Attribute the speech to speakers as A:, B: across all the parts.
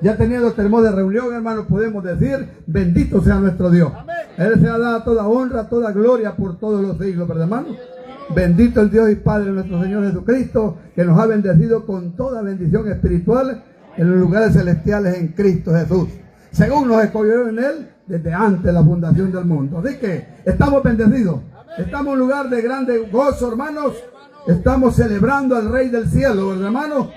A: Ya teniendo este hermosa reunión, hermano, podemos decir, bendito sea nuestro Dios. Él se ha dado toda honra, toda gloria por todos los siglos, ¿verdad, hermano? Bendito el Dios y Padre de nuestro Señor Jesucristo, que nos ha bendecido con toda bendición espiritual en los lugares celestiales en Cristo Jesús, según nos escogió en Él desde antes de la fundación del mundo. Así que estamos bendecidos, estamos en un lugar de grande gozo, hermanos. Estamos celebrando al Rey del Cielo, ¿verdad, hermanos?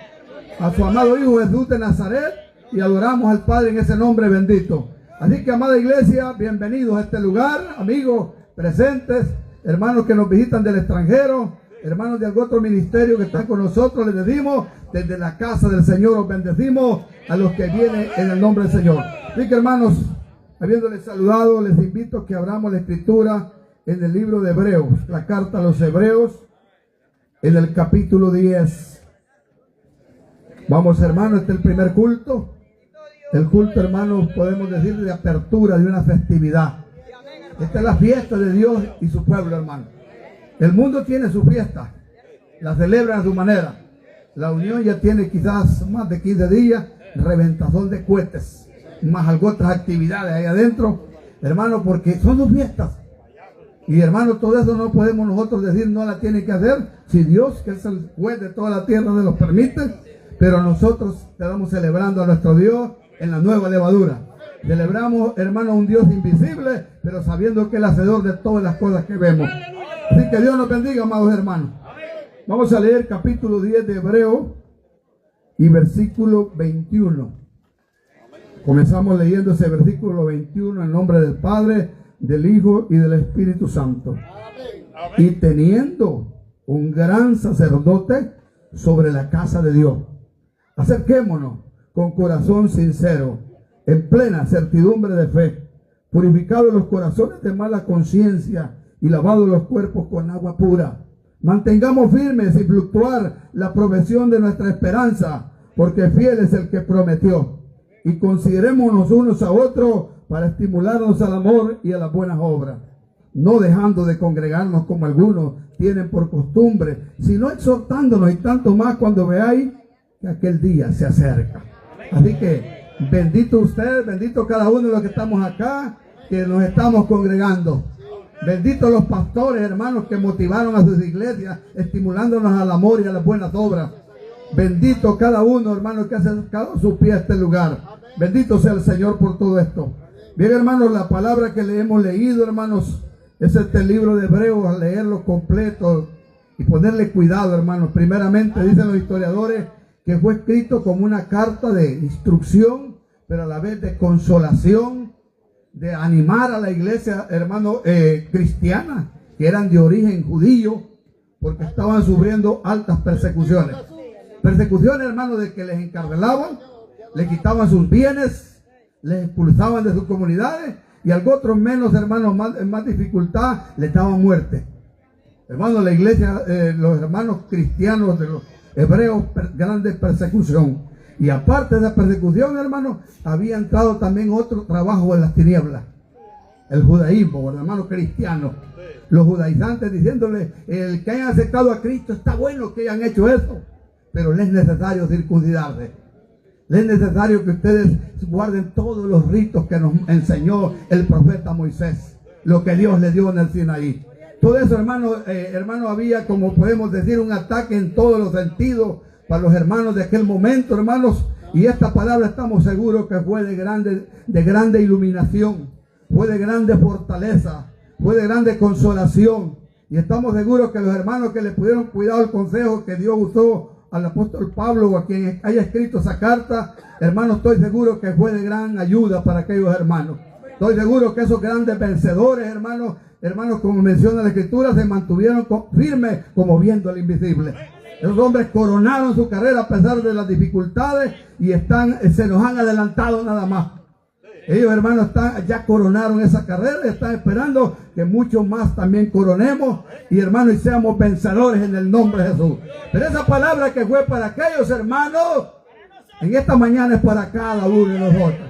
A: A su amado Hijo Jesús de Nazaret, y adoramos al Padre en ese nombre bendito. Así que, amada iglesia, bienvenidos a este lugar, amigos presentes, hermanos que nos visitan del extranjero, hermanos de algún otro ministerio que están con nosotros. Les decimos desde la casa del Señor, os bendecimos a los que vienen en el nombre del Señor. Así que, hermanos, habiéndoles saludado, les invito a que abramos la escritura en el libro de Hebreos, la carta a los Hebreos, en el capítulo 10. Vamos, hermanos, este es el primer culto. El culto, hermanos, podemos decir de apertura de una festividad. Esta es la fiesta de Dios y su pueblo, hermano. El mundo tiene su fiesta, la celebran a su manera. La unión ya tiene quizás más de 15 días, reventazón de cohetes, más algunas otras actividades ahí adentro, hermano, porque son sus fiestas. Y, hermano, todo eso no podemos nosotros decir no la tiene que hacer, si Dios, que es el juez de toda la tierra, se los permite. Pero nosotros estamos celebrando a nuestro Dios en la nueva levadura. Celebramos, hermano, un Dios invisible, pero sabiendo que es el hacedor de todas las cosas que vemos. Así que Dios nos bendiga, amados hermanos. Vamos a leer capítulo 10 de Hebreo y versículo 21. Comenzamos leyendo ese versículo 21 en nombre del Padre, del Hijo y del Espíritu Santo. Y teniendo un gran sacerdote sobre la casa de Dios, acerquémonos con corazón sincero, en plena certidumbre de fe, purificados los corazones de mala conciencia y lavados los cuerpos con agua pura. Mantengamos firmes y fluctuar la profesión de nuestra esperanza, porque fiel es el que prometió. Y considerémonos unos a otros para estimularnos al amor y a las buenas obras, no dejando de congregarnos como algunos tienen por costumbre, sino exhortándonos, y tanto más cuando veáis que aquel día se acerca. Así que bendito usted, bendito cada uno de los que estamos acá, que nos estamos congregando. Benditos los pastores, hermanos, que motivaron a sus iglesias, estimulándonos al amor y a las buenas obras. Bendito cada uno, hermanos, que ha acercado su pie a este lugar. Bendito sea el Señor por todo esto. Bien, hermanos, la palabra que le hemos leído, hermanos, es este libro de Hebreos, a leerlo completo y ponerle cuidado, hermanos. Primeramente, dicen los historiadores, que fue escrito como una carta de instrucción, pero a la vez de consolación, de animar a la iglesia, hermano, cristiana, que eran de origen judío, porque estaban sufriendo altas persecuciones. Persecuciones, hermano, de que les encarcelaban, les quitaban sus bienes, les expulsaban de sus comunidades, y a otros menos, hermanos, más dificultad, les daban muerte. Hermanos, la iglesia, los hermanos cristianos de los hebreos, grande persecución. Y aparte de esa persecución, hermanos, había entrado también otro trabajo en las tinieblas, el judaísmo, hermanos cristianos, los judaizantes diciéndole, el que hayan aceptado a Cristo, está bueno que hayan hecho eso, pero les es necesario circuncidarse, les es necesario que ustedes guarden todos los ritos que nos enseñó el profeta Moisés, lo que Dios le dio en el Sinaí. Todo eso, hermanos, había, como podemos decir, un ataque en todos los sentidos para los hermanos de aquel momento, hermanos. Y esta palabra estamos seguros que fue de grande iluminación, fue de grande fortaleza, fue de grande consolación. Y estamos seguros que los hermanos que le pudieron cuidar el consejo que Dios usó al apóstol Pablo o a quien haya escrito esa carta, hermanos, estoy seguro que fue de gran ayuda para aquellos hermanos. Estoy seguro que esos grandes vencedores, hermanos, como menciona la Escritura, se mantuvieron firmes como viendo al invisible. Esos hombres coronaron su carrera a pesar de las dificultades y se nos han adelantado nada más. Ellos, hermanos, ya coronaron esa carrera y están esperando que muchos más también coronemos y, hermanos, y seamos vencedores en el nombre de Jesús. Pero esa palabra que fue para aquellos hermanos, en esta mañana es para cada uno de nosotros.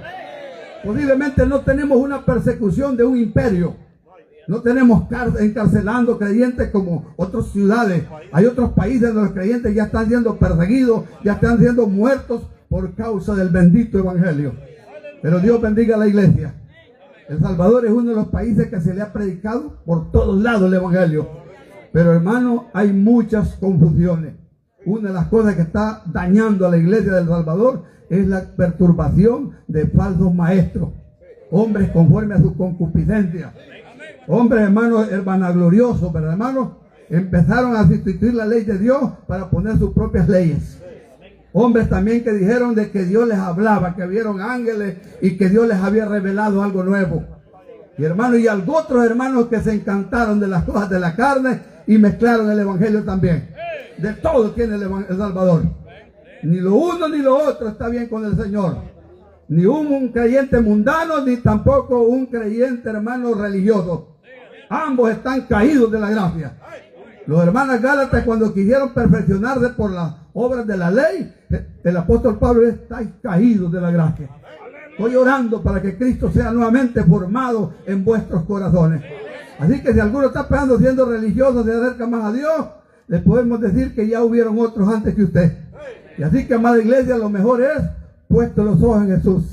A: Posiblemente no tenemos una persecución de un imperio. No tenemos encarcelando creyentes como otras ciudades. Hay otros países donde los creyentes ya están siendo perseguidos, ya están siendo muertos por causa del bendito evangelio. Pero Dios bendiga a la iglesia. El Salvador es uno de los países que se le ha predicado por todos lados el evangelio. Pero hermano, hay muchas confusiones. Una de las cosas que está dañando a la iglesia del Salvador es la perturbación de falsos maestros. Hombres conforme a su concupiscencia. Hombres, hermanos, vanagloriosos, ¿verdad, hermanos? Empezaron a sustituir la ley de Dios para poner sus propias leyes. Hombres también que dijeron de que Dios les hablaba, que vieron ángeles y que Dios les había revelado algo nuevo. Y hermanos, y otros hermanos que se encantaron de las cosas de la carne y mezclaron el evangelio también. De todo tiene el Salvador. Ni lo uno ni lo otro está bien con el Señor. Ni un creyente mundano, ni tampoco un creyente hermano religioso. Ambos están caídos de la gracia. Los hermanos Gálatas, cuando quisieron perfeccionarse por las obras de la ley, el apóstol Pablo está caído de la gracia. Estoy orando para que Cristo sea nuevamente formado en vuestros corazones. Así que si alguno está esperando siendo religioso, se acerca más a Dios, les podemos decir que ya hubieron otros antes que usted. Y así que, amada iglesia, lo mejor es puesto los ojos en Jesús,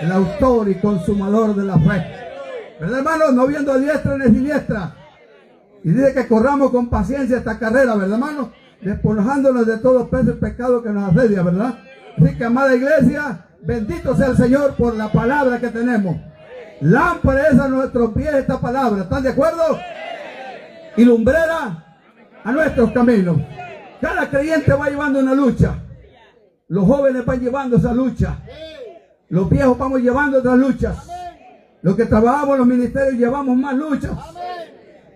A: el autor y consumador de la fe. ¿Verdad, hermano? No viendo a diestra ni a siniestra. Y dice que corramos con paciencia esta carrera, ¿verdad, hermano? Despojándonos de todo peso y pecado que nos asedia, ¿verdad? Así que, amada iglesia, bendito sea el Señor por la palabra que tenemos. Lámpara es a nuestros pies esta palabra, ¿están de acuerdo? Y lumbrera a nuestros caminos. Cada creyente va llevando una lucha. Los jóvenes van llevando esa lucha. Los viejos vamos llevando otras luchas. Los que trabajamos en los ministerios llevamos más luchas.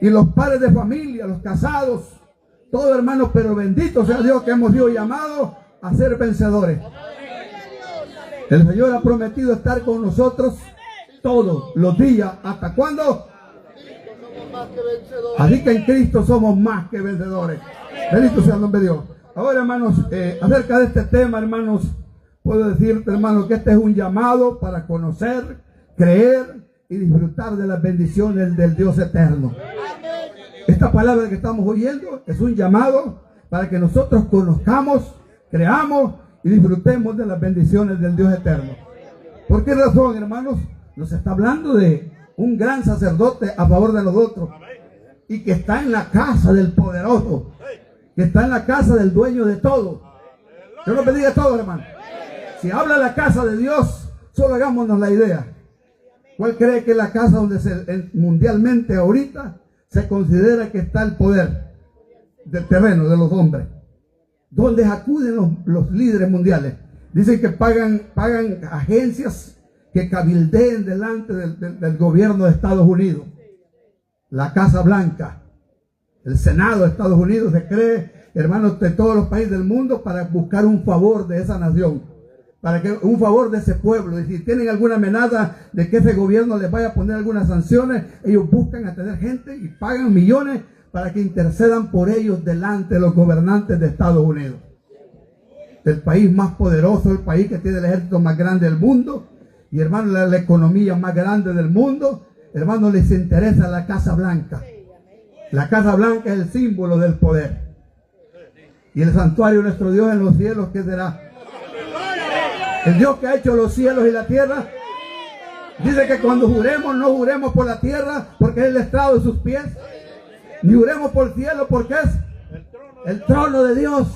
A: Y los padres de familia, los casados, todos hermanos, pero bendito sea Dios que hemos sido llamados a ser vencedores. El Señor ha prometido estar con nosotros todos los días. ¿Hasta cuándo? Así que en Cristo somos más que vencedores. Bendito sea el nombre de Dios. Ahora, hermanos, acerca de este tema, hermanos, puedo decirte, hermanos, que este es un llamado para conocer, creer y disfrutar de las bendiciones del Dios eterno. Esta palabra que estamos oyendo es un llamado para que nosotros conozcamos, creamos y disfrutemos de las bendiciones del Dios eterno. ¿Por qué razón, hermanos? Nos está hablando de un gran sacerdote a favor de nosotros y que está en la casa del poderoso, que está en la casa del dueño de todo. Dios nos bendiga a todos, hermanos. Si habla la casa de Dios, solo hagámonos la idea. ¿Cuál cree que es la casa donde mundialmente ahorita se considera que está el poder del terreno de los hombres? ¿Dónde acuden los líderes mundiales? Dicen que pagan agencias que cabildeen delante del gobierno de Estados Unidos. La Casa Blanca, el Senado de Estados Unidos se cree, hermanos, de todos los países del mundo para buscar un favor de esa nación, un favor de ese pueblo. Y si tienen alguna amenaza de que ese gobierno les vaya a poner algunas sanciones, ellos buscan a tener gente y pagan millones para que intercedan por ellos delante de los gobernantes de Estados Unidos. El país más poderoso, el país que tiene el ejército más grande del mundo, y hermano, la economía más grande del mundo, hermano, les interesa la Casa Blanca. La Casa Blanca es el símbolo del poder. Y el santuario de nuestro Dios en los cielos, ¿qué será? El Dios que ha hecho los cielos y la tierra. Dice que cuando juremos, no juremos por la tierra, porque es el estrado de sus pies. Ni juremos por el cielo, porque es el trono de Dios.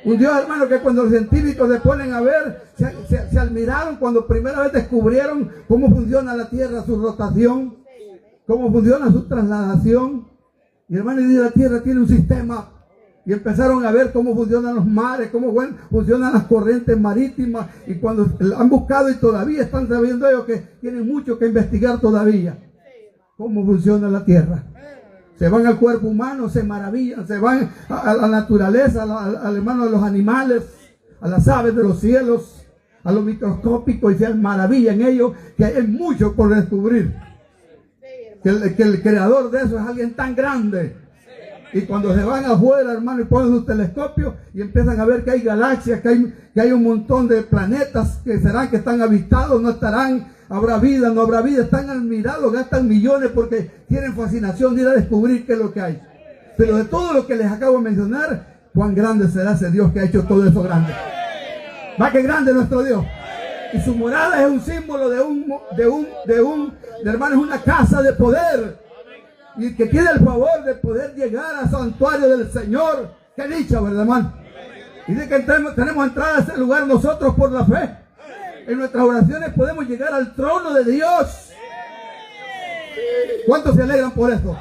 A: Un Dios, hermano, que cuando los científicos se ponen a ver, se admiraron cuando primera vez descubrieron cómo funciona la tierra, su rotación, cómo funciona su trasladación. Y hermano, y la tierra tiene un sistema. Y empezaron a ver cómo funcionan los mares, cómo funcionan las corrientes marítimas. Y cuando han buscado y todavía están sabiendo ellos que tienen mucho que investigar todavía. Cómo funciona la tierra. Se van al cuerpo humano, se maravillan, se van a la naturaleza, al hermano de los animales, a las aves de los cielos, a lo microscópico, y se maravillan ellos que hay mucho por descubrir. Que el creador de eso es alguien tan grande. Y cuando se van afuera, hermano, y ponen sus telescopios y empiezan a ver que hay galaxias, que hay un montón de planetas que están habitados, no estarán, habrá vida, no habrá vida, están admirados, gastan millones porque tienen fascinación de ir a descubrir qué es lo que hay. Pero de todo lo que les acabo de mencionar, cuán grande será ese Dios que ha hecho todo eso grande. Más que grande nuestro Dios. Y su morada es un símbolo hermano, es una casa de poder. Y que tiene el favor de poder llegar al santuario del Señor. Qué dicha, ¿verdad, hermano? Y de que tenemos entrada a ese lugar nosotros por la fe. En nuestras oraciones podemos llegar al trono de Dios. ¿Cuántos se alegran por eso?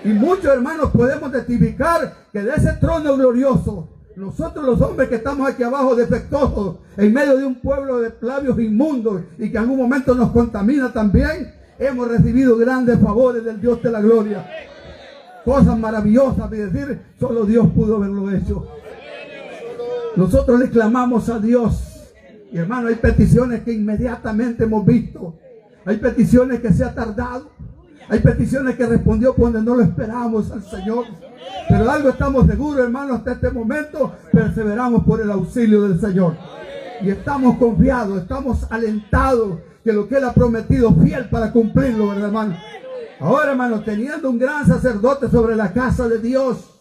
A: Y muchos hermanos podemos testificar que de ese trono glorioso, nosotros los hombres que estamos aquí abajo defectuosos, en medio de un pueblo de labios inmundos y que en algún momento nos contamina también, hemos recibido grandes favores del Dios de la gloria. Cosas maravillosas, de decir, solo Dios pudo haberlo hecho. Nosotros le clamamos a Dios. Y hermano, hay peticiones que inmediatamente hemos visto. Hay peticiones que se ha tardado. Hay peticiones que respondió cuando no lo esperábamos al Señor. Pero algo estamos seguros, hermano, hasta este momento perseveramos por el auxilio del Señor. Y estamos confiados, estamos alentados que lo que Él ha prometido fiel para cumplirlo, ¿verdad, hermano? Ahora, hermano, teniendo un gran sacerdote sobre la casa de Dios,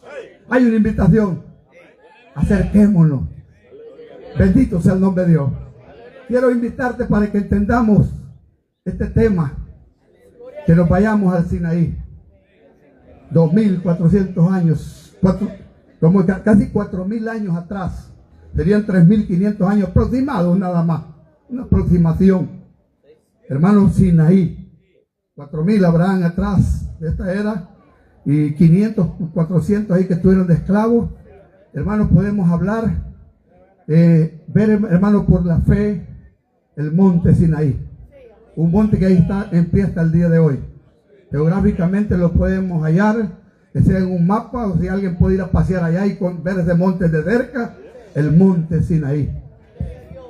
A: hay una invitación. Acerquémonos. Bendito sea el nombre de Dios. Quiero invitarte para que entendamos este tema, que nos vayamos al Sinaí. 2400 años, como casi 4000 años atrás, serían 3500 años aproximados nada más, una aproximación. Hermanos, Sinaí, 4000 habrán atrás de esta era, y 500, 400 ahí que estuvieron de esclavos. Hermanos, podemos hablar, ver, hermanos, por la fe, el monte Sinaí. Un monte que ahí está en pie hasta el día de hoy. Geográficamente lo podemos hallar, que sea en un mapa, o si alguien puede ir a pasear allá y ver ese monte de cerca, el monte Sinaí.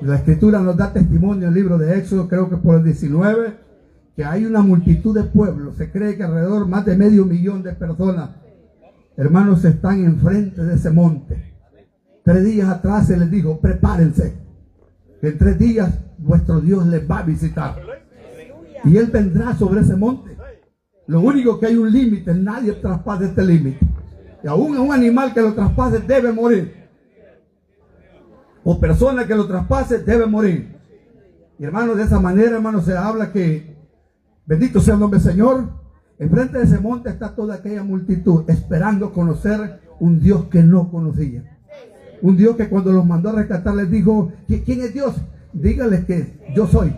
A: La Escritura nos da testimonio en el libro de Éxodo, creo que por el 19, que hay una multitud de pueblos. Se cree que alrededor más de 500,000 de personas, hermanos, están enfrente de ese monte. 3 días atrás se les dijo, prepárense, que en 3 días vuestro Dios les va a visitar. Y Él vendrá sobre ese monte. Lo único que hay un límite, nadie traspasa este límite. Y aún un animal que lo traspase debe morir. O persona que lo traspase debe morir. Y hermanos, de esa manera, hermanos, se habla que, bendito sea el nombre del Señor, enfrente de ese monte está toda aquella multitud esperando conocer un Dios que no conocía. Un Dios que cuando los mandó a rescatar les dijo, ¿quién es Dios? Dígales que yo soy.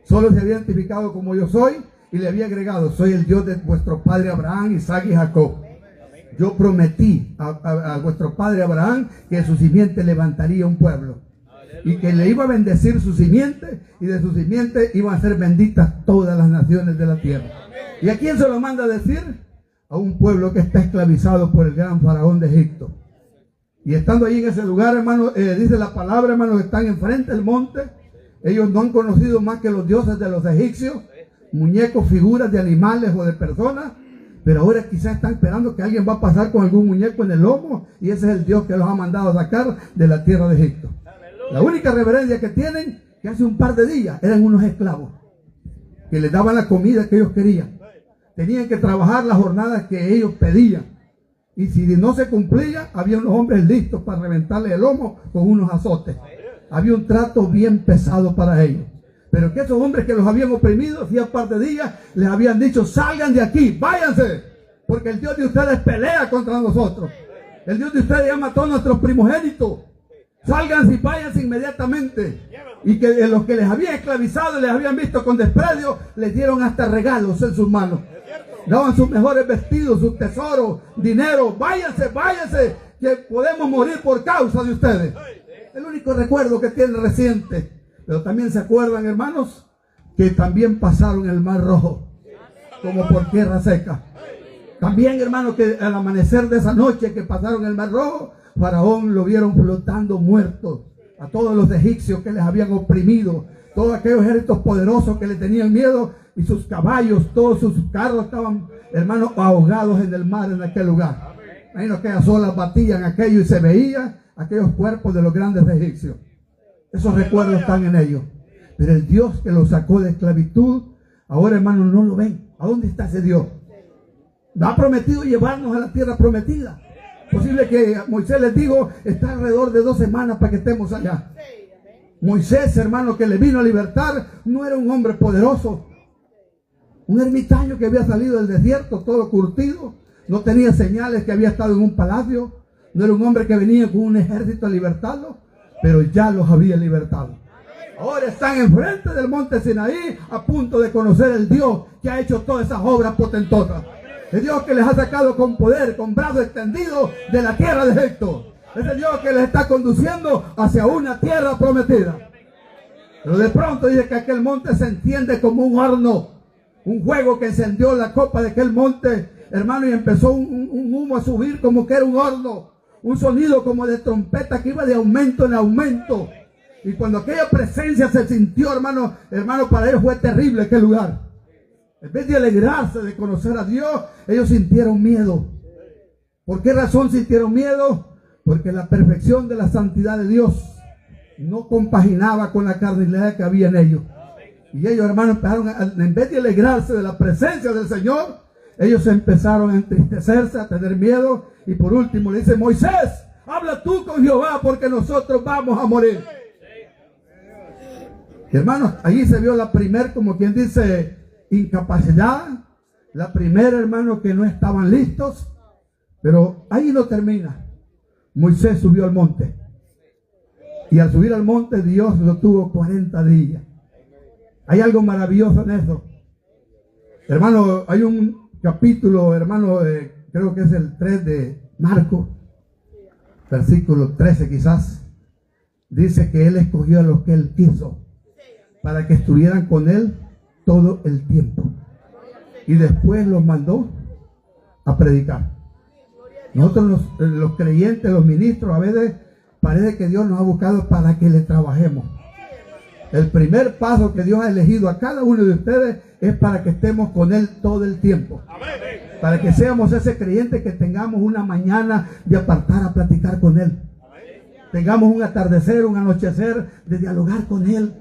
A: Solo se había identificado como yo soy y le había agregado, soy el Dios de vuestro padre Abraham, Isaac y Jacob. Yo prometí a vuestro padre Abraham que de su simiente levantaría un pueblo y que le iba a bendecir su simiente, y de su simiente iban a ser benditas todas las naciones de la tierra. ¿Y a quién se lo manda a decir? A un pueblo que está esclavizado por el gran faraón de Egipto. Y estando ahí en ese lugar, hermano, dice la palabra, hermano, que están enfrente del monte. Ellos no han conocido más que los dioses de los egipcios, muñecos, figuras de animales o de personas, pero ahora quizás están esperando que alguien va a pasar con algún muñeco en el lomo, y ese es el Dios que los ha mandado a sacar de la tierra de Egipto. La única reverencia que tienen, que hace un par de días eran unos esclavos, que les daban la comida que ellos querían. Tenían que trabajar las jornadas que ellos pedían, y si no se cumplía, había unos hombres listos para reventarle el lomo con unos azotes. Había un trato bien pesado para ellos. Pero que esos hombres que los habían oprimido, hacía un par de días, les habían dicho, salgan de aquí, váyanse, porque el Dios de ustedes pelea contra nosotros. El Dios de ustedes ya mató a nuestros primogénitos. Sálganse y váyanse inmediatamente. Y que los que les habían esclavizado y les habían visto con desprecio, les dieron hasta regalos en sus manos. Daban sus mejores vestidos, sus tesoros, dinero. Váyanse, váyanse, que podemos morir por causa de ustedes. El único recuerdo que tienen reciente. Pero también se acuerdan, hermanos, que también pasaron el Mar Rojo como por tierra seca. También, hermanos, que al amanecer de esa noche que pasaron el Mar Rojo, Faraón lo vieron flotando muertos. A todos los egipcios que les habían oprimido, todos aquellos ejércitos poderosos que le tenían miedo, y sus caballos, todos sus carros estaban, hermanos, ahogados en el mar en aquel lugar. Ahí no, aquellas olas batían aquello y se veían aquellos cuerpos de los grandes egipcios. Esos recuerdos están en ellos. Pero el Dios que los sacó de esclavitud, ahora, hermanos, no lo ven. ¿A dónde está ese Dios? Ha prometido llevarnos a la tierra prometida. Posible que Moisés les dijo, está alrededor de 2 semanas para que estemos allá. Moisés, hermano, que le vino a libertar, no era un hombre poderoso. Un ermitaño que había salido del desierto, todo curtido. No tenía señales que había estado en un palacio. No era un hombre que venía con un ejército a libertarlo, pero ya los había libertado. Ahora están enfrente del monte Sinaí, a punto de conocer el Dios que ha hecho todas esas obras potentosas. El Dios que les ha sacado con poder, con brazo extendido de la tierra de Egipto. Es el Dios que les está conduciendo hacia una tierra prometida. Pero de pronto dice que aquel monte se enciende como un horno. Un fuego que encendió la copa de aquel monte, hermano, y empezó un humo a subir como que era un horno. Un sonido como de trompeta que iba de aumento en aumento. Y cuando aquella presencia se sintió, hermano, para ellos fue terrible aquel lugar. En vez de alegrarse de conocer a Dios, ellos sintieron miedo. ¿Por qué razón sintieron miedo? Porque la perfección de la santidad de Dios no compaginaba con la carnalidad que había en ellos. Y ellos, hermanos, empezaron en vez de alegrarse de la presencia del Señor, ellos empezaron a entristecerse, a tener miedo. Y por último le dice, Moisés, habla tú con Jehová porque nosotros vamos a morir. Y hermanos, allí se vio la primer, como quien dice, incapacidad. La primera, hermano, que no estaban listos. Pero ahí no termina. Moisés subió al monte. Y al subir al monte, Dios lo tuvo 40 días. Hay algo maravilloso en eso. Hermano, hay un capítulo, hermano, creo que es el 3 de Marcos, versículo 13 quizás. Dice que Él escogió a los que Él quiso para que estuvieran con Él todo el tiempo. Y después los mandó a predicar. Nosotros los creyentes, los ministros, a veces parece que Dios nos ha buscado para que le trabajemos. El primer paso que Dios ha elegido a cada uno de ustedes es para que estemos con Él todo el tiempo. Para que seamos ese creyente que tengamos una mañana de apartar a platicar con Él. Tengamos un atardecer, un anochecer de dialogar con Él.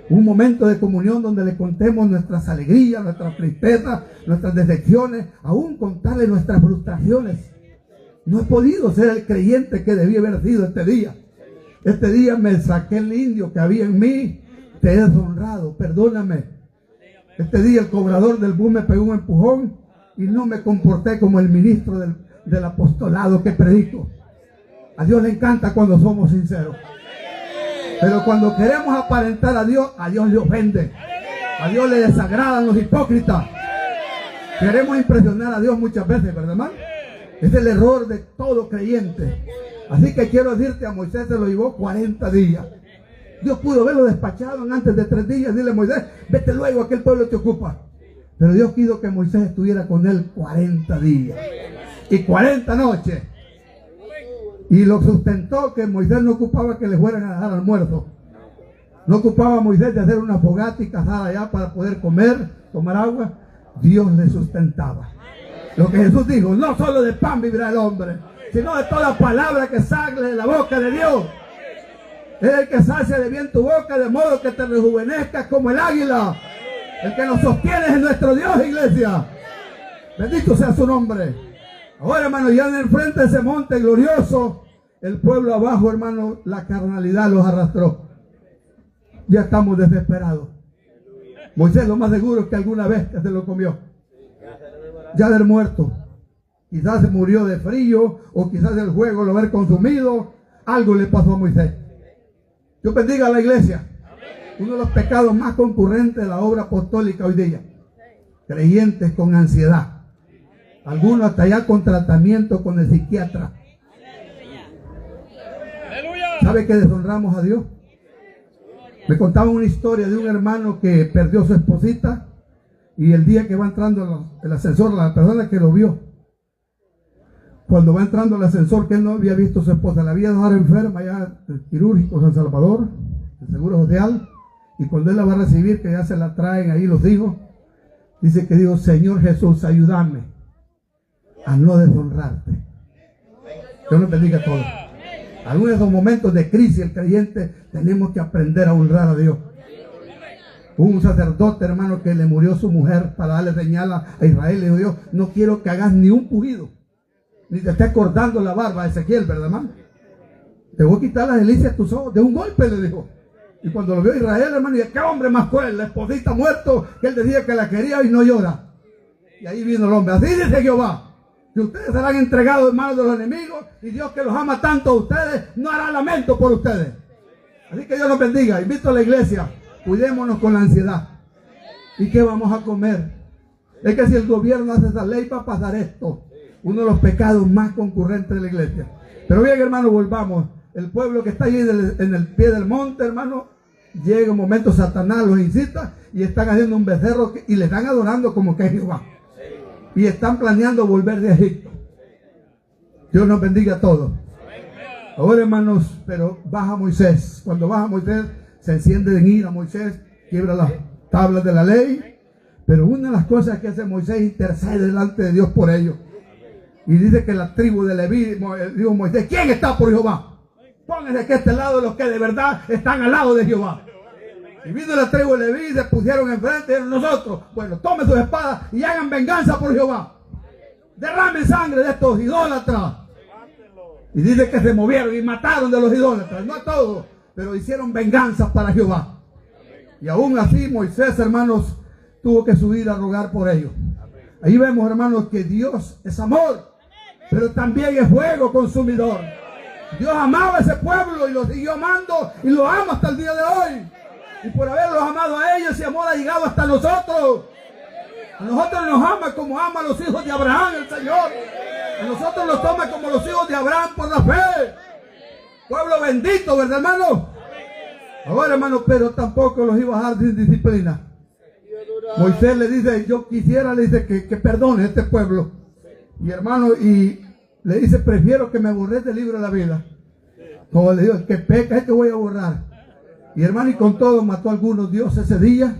A: Un momento de comunión donde le contemos nuestras alegrías, nuestras tristezas, nuestras decepciones, aún contarle nuestras frustraciones. No he podido ser el creyente que debía haber sido este día. Este día me saqué el indio que había en mí, te he deshonrado, perdóname. Este día el cobrador del bus me pegó un empujón y no me comporté como el ministro del apostolado que predico. A Dios le encanta cuando somos sinceros. Pero cuando queremos aparentar a Dios le ofende. A Dios le desagradan los hipócritas. Queremos impresionar a Dios muchas veces, ¿verdad, hermano? Es el error de todo creyente. Así que quiero decirte, a Moisés se lo llevó 40 días. Dios pudo verlo despachado en antes de 3 días. Dile, Moisés, vete luego, aquel pueblo te ocupa. Pero Dios quiso que Moisés estuviera con él 40 días y 40 noches. Y lo sustentó que Moisés no ocupaba que le fueran a dar almuerzo. No ocupaba Moisés de hacer una fogata y cazar allá para poder comer, tomar agua. Dios le sustentaba. Lo que Jesús dijo, no solo de pan vivirá el hombre, sino de toda palabra que sale de la boca de Dios. Es el que sacia de bien tu boca, de modo que te rejuvenezcas como el águila. El que nos sostiene es nuestro Dios, iglesia. Bendito sea su nombre. Ahora, hermano, ya en el frente de ese monte glorioso, el pueblo abajo, hermano, la carnalidad los arrastró. Ya estamos desesperados. Moisés lo más seguro es que alguna vez se lo comió. Ya haber muerto. Quizás se murió de frío, o quizás el fuego lo haber consumido. Algo le pasó a Moisés. Dios bendiga a la iglesia. Uno de los pecados más concurrentes de la obra apostólica hoy día. Creyentes con ansiedad. Algunos hasta allá con tratamiento con el psiquiatra. ¿Sabe que deshonramos a Dios? Me contaban una historia de un hermano que perdió a su esposita. Y el día que va entrando el ascensor, la persona que lo vio, cuando va entrando al ascensor, que él no había visto a su esposa, la había dejado enferma allá el quirúrgico San Salvador, el Seguro Social, y cuando él la va a recibir, que ya se la traen ahí los hijos, dice que dijo, Señor Jesús, ayúdame a no deshonrarte. Dios nos bendiga a todos. Algunos de esos momentos de crisis, el creyente, tenemos que aprender a honrar a Dios. Hubo un sacerdote, hermano, que le murió su mujer para darle señal a Israel. Le dijo, Dios, no quiero que hagas ni un pujido. ni te estés cortando la barba, Ezequiel, ¿verdad, hermano? Te voy a quitar las delicias de tus ojos, de un golpe, le dijo. Y cuando lo vio Israel, hermano, dice, qué hombre más cruel, la esposita muerto, que él decía que la quería y no llora. Y ahí vino el hombre, así dice Jehová, que ustedes serán entregados en manos de los enemigos, y Dios que los ama tanto a ustedes, no hará lamento por ustedes. Así que Dios los bendiga. Invito a la iglesia, cuidémonos con la ansiedad. ¿Y qué vamos a comer? Es que si el gobierno hace esa ley, va a pasar esto. Uno de los pecados más concurrentes de la iglesia. Pero bien, hermano, volvamos. El pueblo que está allí en el pie del monte, hermano, llega un momento, Satanás los incita y están haciendo un becerro y le están adorando como que es Jehová. Y están planeando volver de Egipto. Dios nos bendiga a todos. Ahora, hermanos, pero baja Moisés. Cuando baja Moisés, se enciende en ira Moisés, quiebra las tablas de la ley. Pero una de las cosas que hace Moisés, intercede delante de Dios por ellos. Y dice que la tribu de Leví, dijo Moisés, ¿quién está por Jehová? Pónganse aquí a este lado los que de verdad están al lado de Jehová. Y vino la tribu de Leví y se pusieron enfrente de nosotros. Bueno, tomen sus espadas y hagan venganza por Jehová. Derramen sangre de estos idólatras. Y dice que se movieron y mataron de los idólatras. No a todos, pero hicieron venganza para Jehová. Y aún así Moisés, hermanos, tuvo que subir a rogar por ellos. Ahí vemos, hermanos, que Dios es amor, pero también es fuego consumidor. Dios amaba a ese pueblo y lo siguió amando y lo ama hasta el día de hoy. Y por haberlos amado a ellos, ese amor ha llegado hasta nosotros. A nosotros nos ama como ama a los hijos de Abraham, el Señor. A nosotros nos toma como los hijos de Abraham por la fe. Pueblo bendito, ¿verdad, hermano? Ahora, hermano, pero tampoco los iba a dejar sin disciplina. Moisés le dice, yo quisiera, le dice que perdone a este pueblo. Y hermano, y le dice, prefiero que me borres del libro de la vida. Como le digo, el que peca es que voy a borrar. Y hermano, y con todo mató a algunos Dios ese día.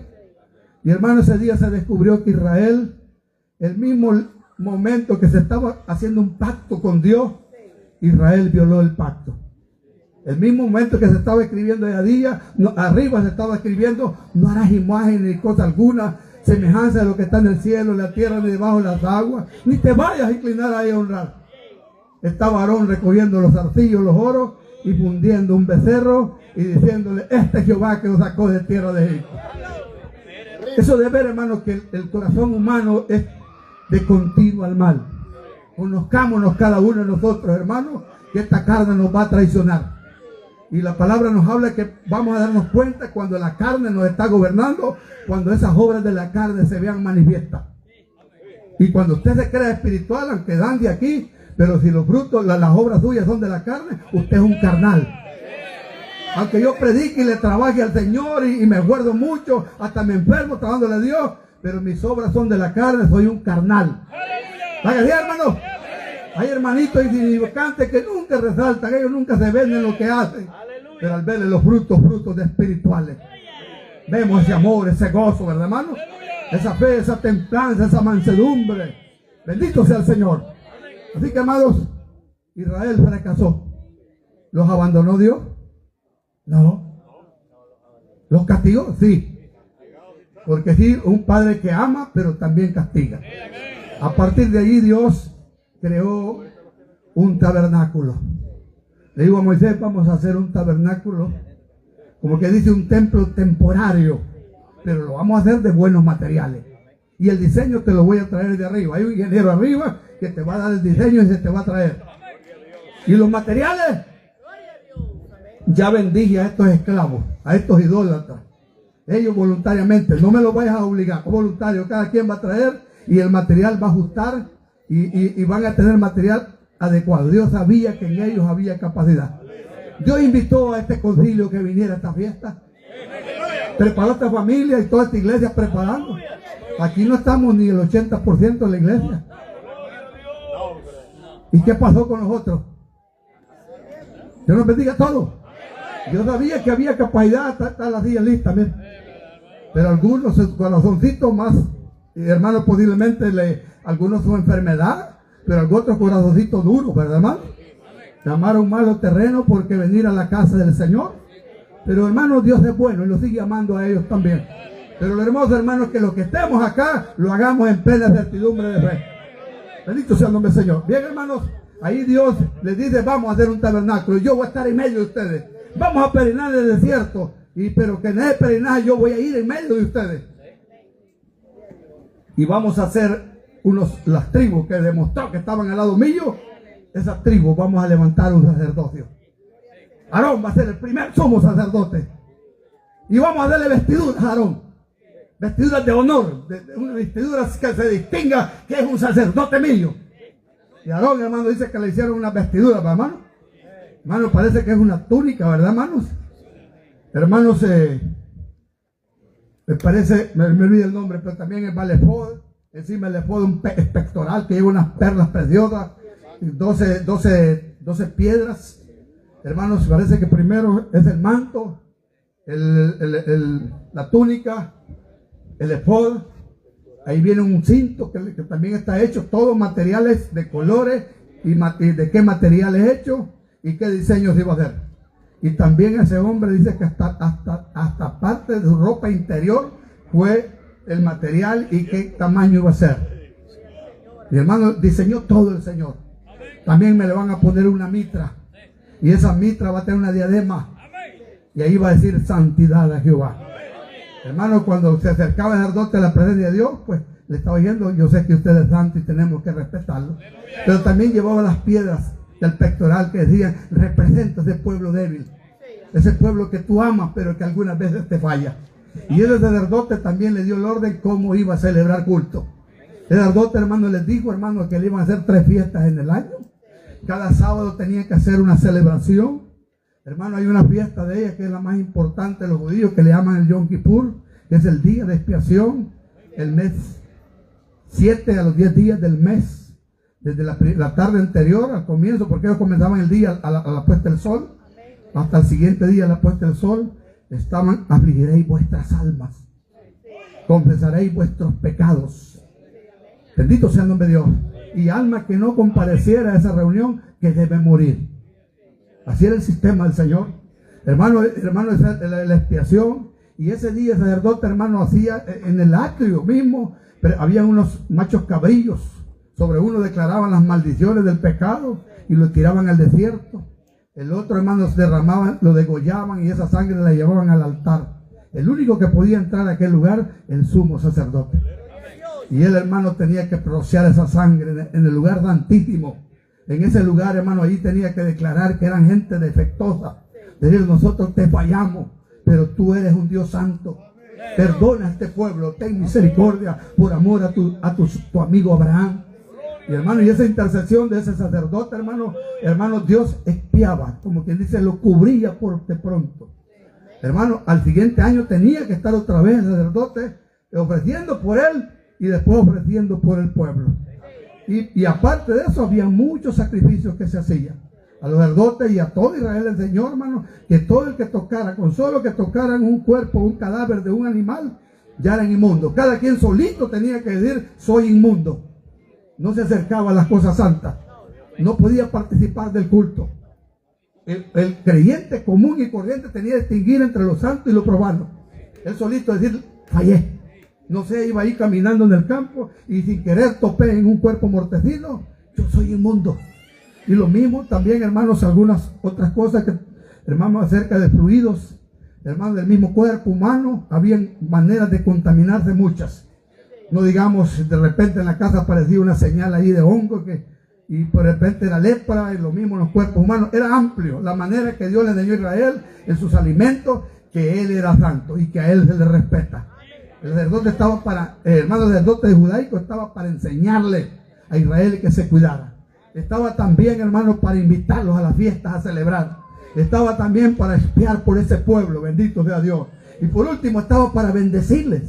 A: Y hermano, ese día se descubrió que Israel, el mismo momento que se estaba haciendo un pacto con Dios, Israel violó el pacto. El mismo momento que se estaba escribiendo ese día, arriba se estaba escribiendo, no harás imagen ni cosa alguna, semejanza de lo que está en el cielo, en la tierra, ni debajo de las aguas, ni te vayas a inclinar ahí a honrar. Estaba Aarón recogiendo los arcillos, los oros, y fundiendo un becerro, y diciéndole, este es Jehová que nos sacó de tierra de Egipto. Eso de ver, hermano, que el corazón humano es de continuo al mal. Conozcámonos cada uno de nosotros, hermanos, que esta carne nos va a traicionar. Y la palabra nos habla que vamos a darnos cuenta cuando la carne nos está gobernando, cuando esas obras de la carne se vean manifiestas. Y cuando usted se crea espiritual, aunque dan de aquí, pero si los frutos, las obras suyas son de la carne, usted es un carnal. Aunque yo predique y le trabaje al Señor y me acuerdo mucho, hasta me enfermo trabajándole a Dios, pero mis obras son de la carne, soy un carnal. ¿Vaya bien, hermano? Hay hermanitos insignificantes que nunca resaltan, ellos nunca se ven en lo que hacen, pero al verle los frutos de espirituales, vemos ese amor, ese gozo, ¿verdad, hermano? Esa fe, esa templanza, esa mansedumbre. Bendito sea el Señor. Así que, amados, Israel fracasó. ¿Los abandonó Dios? No. ¿Los castigó? Sí. Porque sí, un padre que ama, pero también castiga. A partir de allí Dios creó un tabernáculo. Le digo a Moisés, vamos a hacer un tabernáculo, como que dice un templo temporario, pero lo vamos a hacer de buenos materiales. Y el diseño te lo voy a traer de arriba. Hay un ingeniero arriba que te va a dar el diseño y se te va a traer. Y los materiales, ya bendije a estos esclavos, a estos idólatras. Ellos voluntariamente, no me lo vayas a obligar, voluntario, cada quien va a traer y el material va a ajustar y van a tener material adecuado. Dios sabía que en ellos había capacidad. Dios invitó a este concilio que viniera a esta fiesta. Preparó a esta familia y toda esta iglesia preparando. Aquí no estamos ni el 80% de la iglesia. ¿Y qué pasó con nosotros? Dios nos bendiga a todos. Yo sabía que había capacidad, está la silla lista, miren. Pero algunos, su corazoncito más, hermanos, posiblemente algunos su enfermedad, pero algunos corazoncitos duros, ¿verdad, hermano? Llamaron malos terrenos porque venir a la casa del Señor. Pero, hermanos, Dios es bueno y lo sigue amando a ellos también. Pero lo hermoso, hermanos, es que los que estemos acá lo hagamos en plena certidumbre de fe. Bendito sea el nombre del Señor. Bien, hermanos, ahí Dios les dice, vamos a hacer un tabernáculo. Yo voy a estar en medio de ustedes. Vamos a peregrinar en el desierto. Pero que en ese peregrinaje yo voy a ir en medio de ustedes. Y vamos a hacer las tribus que demostró que estaban al lado mío. Esas tribus vamos a levantar un sacerdocio. Aarón va a ser el primer sumo sacerdote. Y vamos a darle vestiduras a Aarón. Vestiduras de honor. Unas vestiduras que se distinga que es un sacerdote mío. Y Aarón, hermano, dice que le hicieron una vestidura, hermano. Hermano, parece que es una túnica, ¿verdad, hermanos? Hermanos, me parece, me olvidé el nombre, pero también es Valefod. Encima el efod un pectoral que lleva unas perlas preciosas. 12 piedras. Hermanos, parece que primero es el manto, la túnica, el efod. Ahí viene un cinto que también está hecho, todos materiales de colores y de qué material es hecho y qué diseño se iba a hacer. Y también ese hombre dice que hasta parte de su ropa interior fue el material y qué tamaño iba a ser. Mi hermano diseñó todo el Señor. También me le van a poner una mitra. Y esa mitra va a tener una diadema. Y ahí va a decir santidad a Jehová. Hermano, cuando se acercaba el sacerdote a la presencia de Dios, pues le estaba diciendo, yo sé que usted es santo y tenemos que respetarlo. Pero también llevaba las piedras del pectoral que decían, representa ese pueblo débil. Ese pueblo que tú amas, pero que algunas veces te falla. Y el sacerdote también le dio el orden cómo iba a celebrar culto. El sacerdote, hermano, les dijo, hermano, que le iban a hacer 3 fiestas en el año. Cada sábado tenía que hacer una celebración. Hermano, hay una fiesta de ella que es la más importante de los judíos, que le llaman el Yom Kippur, que es el día de expiación, el mes 7 a los 10 días del mes, desde la tarde anterior al comienzo, porque ellos comenzaban el día a la puesta del sol, hasta el siguiente día a la puesta del sol, estaban, afligiréis vuestras almas, confesaréis vuestros pecados. Bendito sea el nombre de Dios. Y alma que no compareciera a esa reunión, que debe morir. Así era el sistema del Señor. Hermano, la expiación. Y ese día el sacerdote, hermano, hacía en el atrio mismo, pero había unos machos cabrillos. Sobre uno declaraban las maldiciones del pecado y lo tiraban al desierto. El otro, hermano, derramaban, lo degollaban y esa sangre la llevaban al altar. El único que podía entrar a aquel lugar, el sumo sacerdote. Y el hermano tenía que rociar esa sangre en el lugar santísimo. En ese lugar, hermano, allí tenía que declarar que eran gente defectuosa. Decir, nosotros te fallamos, pero tú eres un Dios santo. Perdona a este pueblo, ten misericordia por amor a tu amigo Abraham. Y hermano, y esa intercesión de ese sacerdote, hermano, Dios expiaba, como quien dice, lo cubría por de pronto. Hermano, al siguiente año tenía que estar otra vez el sacerdote ofreciendo por él y después ofreciendo por el pueblo. Y aparte de eso, había muchos sacrificios que se hacían. A los sacerdotes y a todo Israel el Señor, hermano, que todo el que tocara, con solo que tocaran un cuerpo, un cadáver de un animal, ya eran inmundos. Cada quien solito tenía que decir, soy inmundo. No se acercaba a las cosas santas. No podía participar del culto. El creyente común y corriente tenía que distinguir entre lo santo y lo profano. Él solito decir, fallé. No sé, iba ahí caminando en el campo y sin querer topé en un cuerpo mortecino. Yo soy inmundo. Y lo mismo también, hermanos, algunas otras cosas que, hermanos, acerca de fluidos, hermanos, del mismo cuerpo humano, habían maneras de contaminarse muchas. No digamos, de repente en la casa aparecía una señal ahí de hongo y de repente era lepra, y lo mismo en los cuerpos humanos. Era amplio la manera que Dios le enseñó a Israel en sus alimentos, que Él era santo y que a Él se le respeta. El sacerdote estaba hermano, el sacerdote judaico estaba para enseñarle a Israel que se cuidara. Estaba también, hermano, para invitarlos a las fiestas a celebrar. Estaba también para espiar por ese pueblo, bendito sea Dios. Y por último estaba para bendecirles.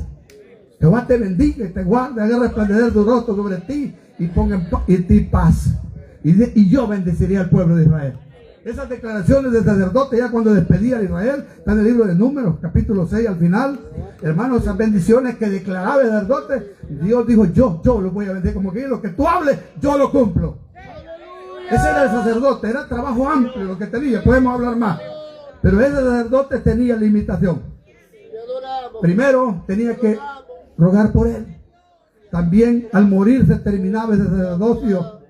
A: Jehová te bendiga y te guarde, haga resplandecer tu rostro sobre ti y ponga en ti paz. Y yo bendeciré al pueblo de Israel. Esas declaraciones del sacerdote ya cuando despedía a Israel, está en el libro de Números, capítulo 6 al final. Hermanos, esas bendiciones que declaraba el sacerdote, Dios dijo, yo lo voy a bendecir, como que lo que tú hables, yo lo cumplo. Ese era el sacerdote, era trabajo amplio lo que tenía, podemos hablar más. Pero ese sacerdote tenía limitación. Primero tenía que rogar por él. también al morir se terminaba ese sacerdocio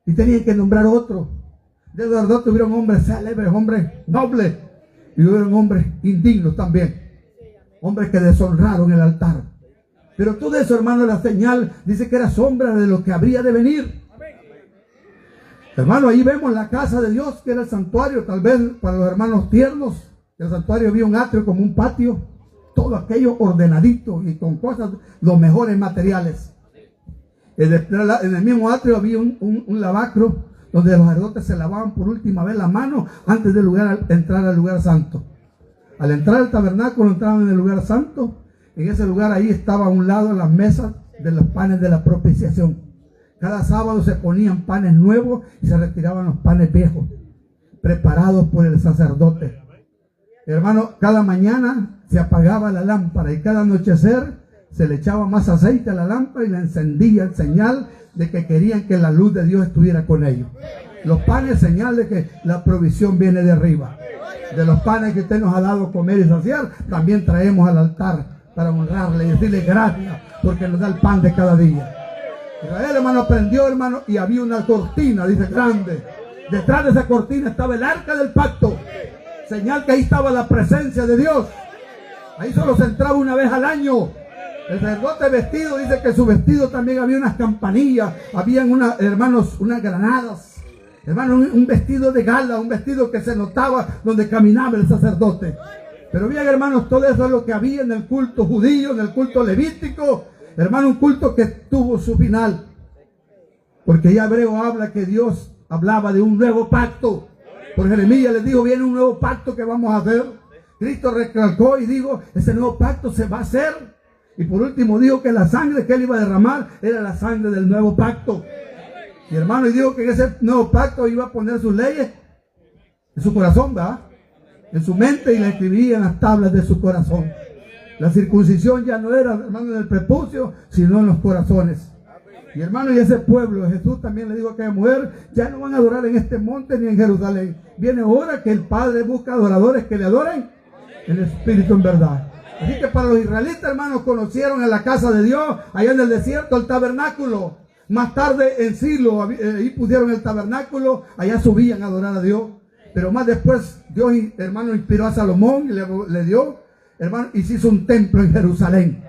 A: y tenían que nombrar otro. De sacerdote hubieron hombres célebres, hombres nobles, y hubieron hombres indignos también, hombres que deshonraron el altar. Pero todo eso, hermano, la señal dice que era sombra de lo que habría de venir. Hermano, ahí vemos la casa de Dios, que era el santuario. Tal vez para los hermanos tiernos, el santuario había un atrio como un patio, todo aquello ordenadito y con cosas, los mejores materiales. En el mismo atrio había un lavacro donde los sacerdotes se lavaban por última vez la mano antes de entrar al lugar santo. Al entrar al tabernáculo entraban en el lugar santo. En ese lugar ahí estaba a un lado las mesas de los panes de la propiciación. Cada sábado se ponían panes nuevos y se retiraban los panes viejos, preparados por el sacerdote. Hermano, cada mañana se apagaba la lámpara y cada anochecer se le echaba más aceite a la lámpara y la encendía en señal de que querían que la luz de Dios estuviera con ellos. Los panes, señal de que la provisión viene de arriba. De los panes que usted nos ha dado comer y saciar, también traemos al altar para honrarle y decirle gracias porque nos da el pan de cada día. Israel, hermano, prendió, hermano, y había una cortina, dice, grande. Detrás de esa cortina estaba el arca del pacto, señal que ahí estaba la presencia de Dios. Ahí solo se entraba una vez al año. El sacerdote vestido, dice que su vestido también había unas campanillas, habían hermanos, unas granadas. Hermano, un vestido de gala, un vestido que se notaba donde caminaba el sacerdote. Pero bien, hermanos, todo eso es lo que había en el culto judío, en el culto levítico. Hermano, un culto que tuvo su final. Porque ya Hebreo habla que Dios hablaba de un nuevo pacto. Por Jeremías les dijo, viene un nuevo pacto que vamos a hacer. Cristo recalcó y dijo, ese nuevo pacto se va a hacer. Y por último dijo que la sangre que él iba a derramar era la sangre del nuevo pacto. Y hermano, y dijo que en ese nuevo pacto iba a poner sus leyes en su corazón, ¿verdad? En su mente, y la escribía en las tablas de su corazón. La circuncisión ya no era, hermano, en el prepucio, sino en los corazones. Y hermano, y ese pueblo, Jesús también le dijo a aquella mujer, ya no van a adorar en este monte ni en Jerusalén. Viene hora que el Padre busca adoradores que le adoren en espíritu en verdad. Así que para los israelitas, hermanos, conocieron en la casa de Dios, allá en el desierto, el tabernáculo. Más tarde en Silo, ahí pusieron el tabernáculo, allá subían a adorar a Dios. Pero más después, Dios, hermano, inspiró a Salomón y le dio, hermano, y se hizo un templo en Jerusalén.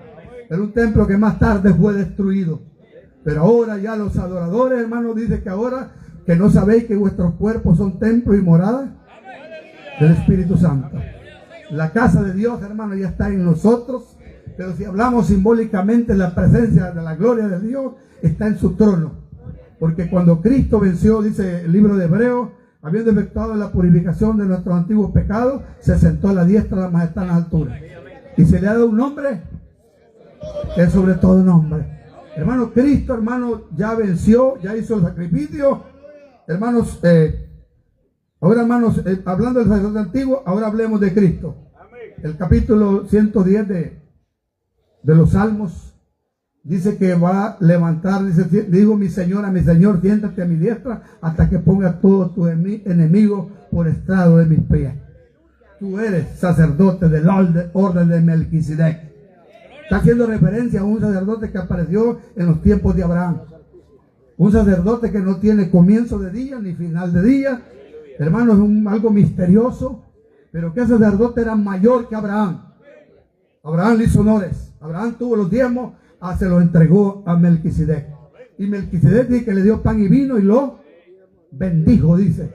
A: Era un templo que más tarde fue destruido. Pero ahora ya los adoradores, hermano, dicen que ahora que no sabéis que vuestros cuerpos son templos y moradas del Espíritu Santo. La casa de Dios, hermano, ya está en nosotros. Pero si hablamos simbólicamente, la presencia de la gloria de Dios está en su trono. Porque cuando Cristo venció, dice el libro de Hebreos, habiendo efectuado la purificación de nuestros antiguos pecados, se sentó a la diestra de la majestad en las alturas. Y se le ha dado un nombre que es sobre todo nombre. Hermano, Cristo, hermano, ya venció, ya hizo el sacrificio. Hermanos, ahora, hermanos, hablando del sacerdote antiguo, ahora hablemos de Cristo. El capítulo 110 de los Salmos dice que va a levantar, digo mi Señor, siéntate a mi diestra hasta que ponga todos tus enemigos por estrado de mis pies. Tú eres sacerdote del orden de Melquisedec. Está haciendo referencia a un sacerdote que apareció en los tiempos de Abraham. Un sacerdote que no tiene comienzo de día ni final de día. Hermanos, es algo misterioso. Pero que ese sacerdote era mayor que Abraham. Abraham le hizo honores. Abraham tuvo los diezmos, se los entregó a Melquisedec. Y Melquisedec dice que le dio pan y vino y lo bendijo, dice.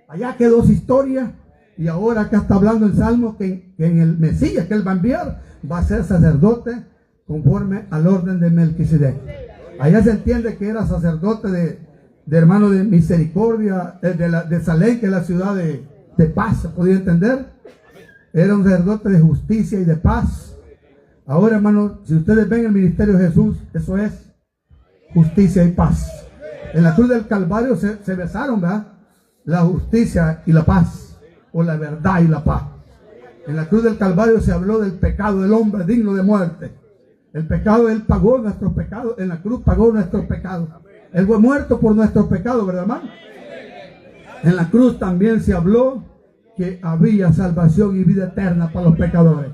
A: Allá quedó su historia. Y ahora acá está hablando en Salmos que en el Mesías que él va a enviar, va a ser sacerdote conforme al orden de Melquisedec. Allá se entiende que era sacerdote de hermano de misericordia, de Salem, que es la ciudad de paz, ¿se podía entender? Era un sacerdote de justicia y de paz. Ahora, hermano, si ustedes ven el ministerio de Jesús, eso es justicia y paz. En la cruz del Calvario se besaron, ¿verdad? La justicia y la paz, o la verdad y la paz. En la cruz del Calvario se habló del pecado del hombre digno de muerte. El pecado, él pagó nuestros pecados. En la cruz pagó nuestros pecados. Él fue muerto por nuestros pecados, ¿verdad, hermano? En la cruz también se habló que había salvación y vida eterna para los pecadores.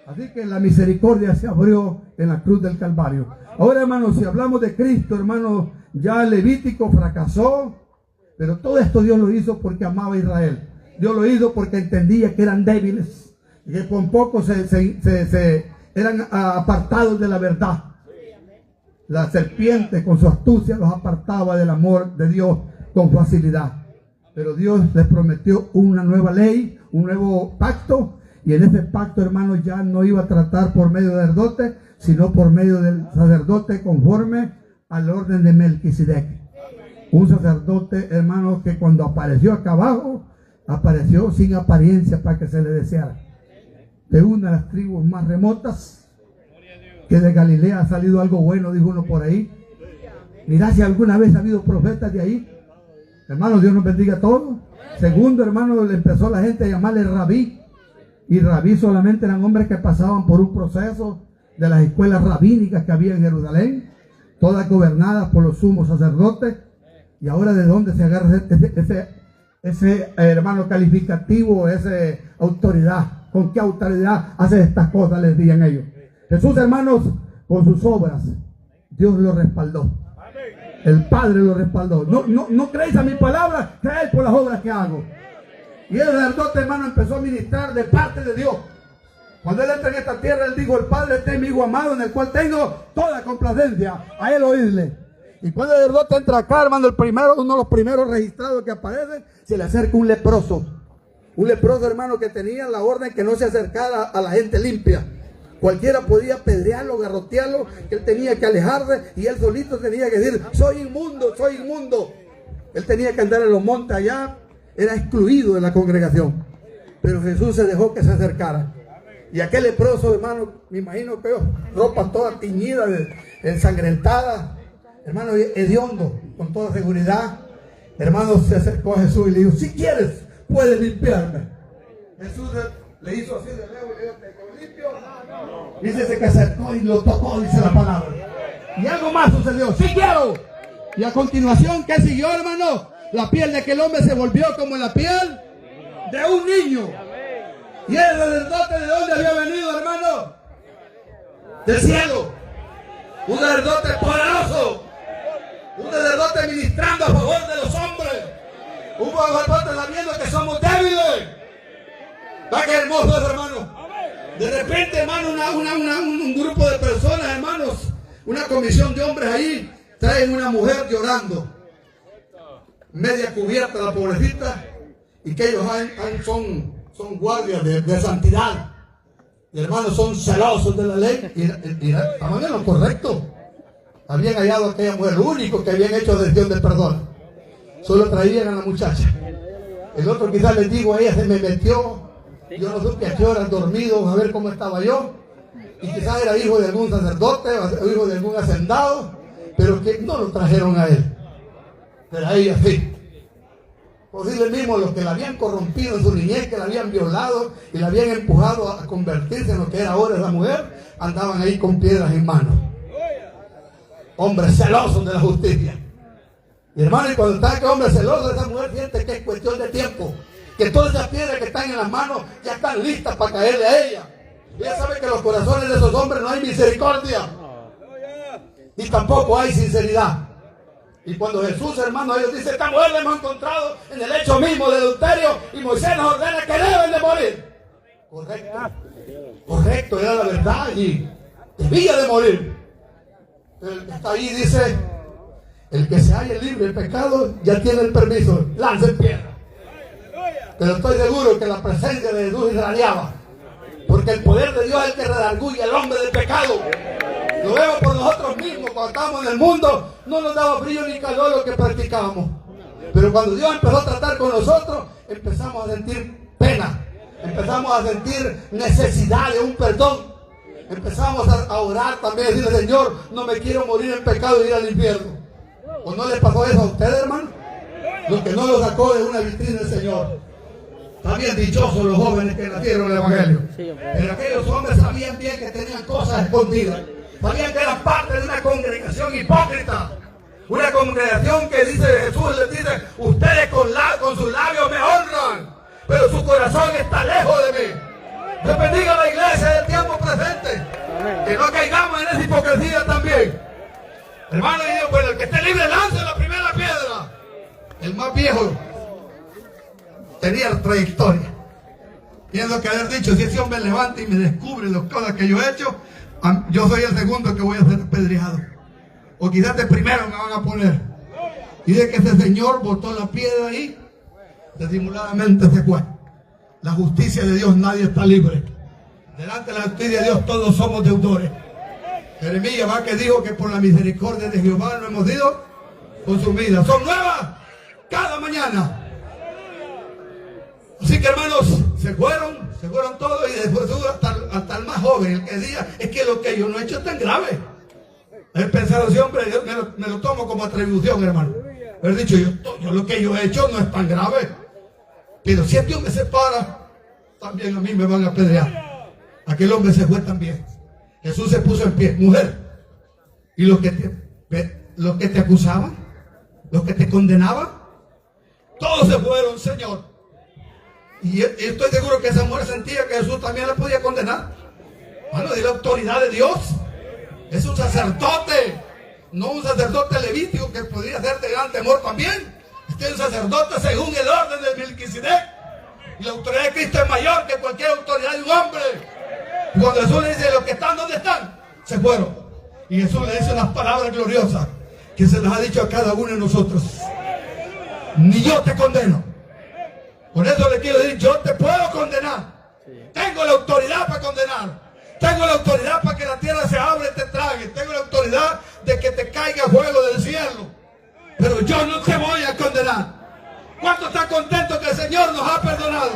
A: Así que la misericordia se abrió en la cruz del Calvario. Ahora, hermanos, si hablamos de Cristo, hermanos, ya Levítico fracasó, pero todo esto Dios lo hizo porque amaba a Israel. Dios lo hizo porque entendía que eran débiles, que con poco eran apartados de la verdad. La serpiente con su astucia los apartaba del amor de Dios con facilidad. Pero Dios les prometió una nueva ley, un nuevo pacto. Y en ese pacto, hermanos, ya no iba a tratar por medio del sacerdote, sino por medio del sacerdote conforme al orden de Melquisedec. Un sacerdote, hermanos, que cuando apareció acá abajo, apareció sin apariencia para que se le deseara. De una de las tribus más remotas, que de Galilea ha salido algo bueno, dijo uno por ahí. Mirá si alguna vez ha habido profetas de ahí. Hermanos, Dios nos bendiga a todos. Segundo, hermanos, le empezó la gente a llamarle rabí. Y rabí solamente eran hombres que pasaban por un proceso de las escuelas rabínicas que había en Jerusalén, todas gobernadas por los sumos sacerdotes. Y ahora, ¿de dónde se agarra ese hermano calificativo, esa autoridad? ¿Con qué autoridad hace estas cosas? Les decían ellos. Jesús, hermanos, con sus obras, Dios lo respaldó. El Padre lo respaldó. No creéis a mi palabra, creéis por las obras que hago. Y el sacerdote, hermano, empezó a ministrar de parte de Dios. Cuando él entra en esta tierra, él dijo: el Padre, este es mi hijo amado, en el cual tengo toda complacencia, a él oírle. Y cuando el sacerdote entra acá, hermano, uno de los primeros registrados que aparece, se le acerca un leproso. Un leproso, hermano, que tenía la orden que no se acercara a la gente limpia. Cualquiera podía apedrearlo, garrotearlo, que él tenía que alejarse, y él solito tenía que decir: soy inmundo, soy inmundo. Él tenía que andar en los montes allá, era excluido de la congregación. Pero Jesús se dejó que se acercara. Y aquel leproso, hermano, me imagino que ropa toda tiñida, ensangrentada, hermano, hediondo, con toda seguridad. Hermano, se acercó a Jesús y le dijo: si quieres, puedes limpiarme. Jesús le hizo así de lejos y le dijo: ¿te limpio? Dice que se acercó y lo tocó, dice la palabra. Y algo más sucedió: sí quiero. Y a continuación, ¿qué siguió, hermano? La piel de aquel hombre se volvió como la piel de un niño. ¿Y el sacerdote de dónde había venido, hermano? Del cielo. Un sacerdote poderoso. Un sacerdote ministrando a favor de los hombres. Un sacerdote sabiendo que somos débiles. ¿Va qué hermoso es, hermano? De repente, hermano, un grupo de personas, hermanos, una comisión de hombres ahí, traen una mujer llorando, media cubierta la pobrecita, y que ellos son guardias de santidad. Y hermanos, son celosos de la ley. Y estaban en lo correcto. Habían hallado a aquella mujer, lo único que habían hecho decisión de perdón. Solo traían a la muchacha. El otro quizás les digo: ella se me metió, yo no supe a qué horas dormido, a ver cómo estaba yo. Y quizás era hijo de algún sacerdote o hijo de algún hacendado, pero que no lo trajeron a él. Pero a ella sí. Posible mismo los que la habían corrompido en su niñez, que la habían violado y la habían empujado a convertirse en lo que era ahora esa mujer, andaban ahí con piedras en manos. Hombres celosos de la justicia. Y hermano, y cuando está aquel hombre celoso, esa mujer siente que es cuestión de tiempo, que todas esas piedras que están en las manos ya están listas para caerle a ella. Ella sabe que en los corazones de esos hombres no hay misericordia, ni tampoco hay sinceridad. Y cuando Jesús, hermano, ellos dicen: esta mujer la hemos encontrado en el hecho mismo de adulterio, y Moisés nos ordena que deben de morir. Correcto, era la verdad y debía de morir. El que está ahí dice: el que se halle libre del pecado ya tiene el permiso, lancen piedra. Pero estoy seguro que la presencia de Jesús irradiaba, porque el poder de Dios es el que redarguye al hombre del pecado. Lo vemos por nosotros mismos. Cuando estábamos en el mundo, no nos daba frío ni calor lo que practicábamos. Pero cuando Dios empezó a tratar con nosotros, empezamos a sentir pena. Empezamos a sentir necesidad de un perdón. Empezamos a orar también, a decirle: Señor, no me quiero morir en pecado y ir al infierno. ¿O no les pasó eso a ustedes, hermano? Lo que no lo sacó de una vitrina el Señor. Están bien dichosos los jóvenes que nacieron en el Evangelio. Pero aquellos hombres sabían bien que tenían cosas escondidas. Sabían que eran parte de una congregación hipócrita. Una congregación que dice Jesús, les dice: ustedes con sus labios me honran, pero su corazón está lejos de mí. Dios bendiga a la iglesia del tiempo presente. Que no caigamos en esa hipocresía también. Hermano, y Dios, bueno, el que esté libre lance la primera piedra. El más viejo tenía trayectoria. Tiene que haber dicho, si ese hombre levanta y me descubre las cosas que yo he hecho, yo soy el segundo que voy a ser apedreado. O quizás de primero me van a poner. Y de que ese señor botó la piedra ahí, disimuladamente se fue. La justicia de Dios, nadie está libre. Delante de la justicia de Dios todos somos deudores. Jeremías va que dijo que por la misericordia de Jehová no hemos sido consumidas. Son nuevas cada mañana. Así que hermanos, se fueron todos y después hasta el más joven, el que decía, es que lo que yo no he hecho es tan grave. He pensado siempre, yo me lo tomo como atribución, hermano. He dicho, yo lo que yo he hecho no es tan grave. Pero si este hombre se para, también a mí me van a apedrear. Aquel hombre se fue también. Jesús se puso en pie. Mujer, y los que te acusaban, los que te condenaban, todos se fueron, Señor. Y estoy seguro que esa mujer sentía que Jesús también la podía condenar. Bueno, de la autoridad de Dios. Es un sacerdote, no un sacerdote levítico que podría ser de gran temor también. Este es un sacerdote según el orden de Melquisedec. Y la autoridad de Cristo es mayor que cualquier autoridad de un hombre. Y cuando Jesús le dice, los que están, ¿dónde están? Se fueron. Y Jesús le dice unas palabras gloriosas que se las ha dicho a cada uno de nosotros. Ni yo te condeno. Por eso le quiero decir, yo te puedo condenar. Tengo la autoridad para condenar. Tengo la autoridad para que la tierra se abra y te trague. Tengo la autoridad de que te caiga fuego del cielo. Pero yo no te voy a condenar. ¿Cuántos están contentos que el Señor nos ha perdonado?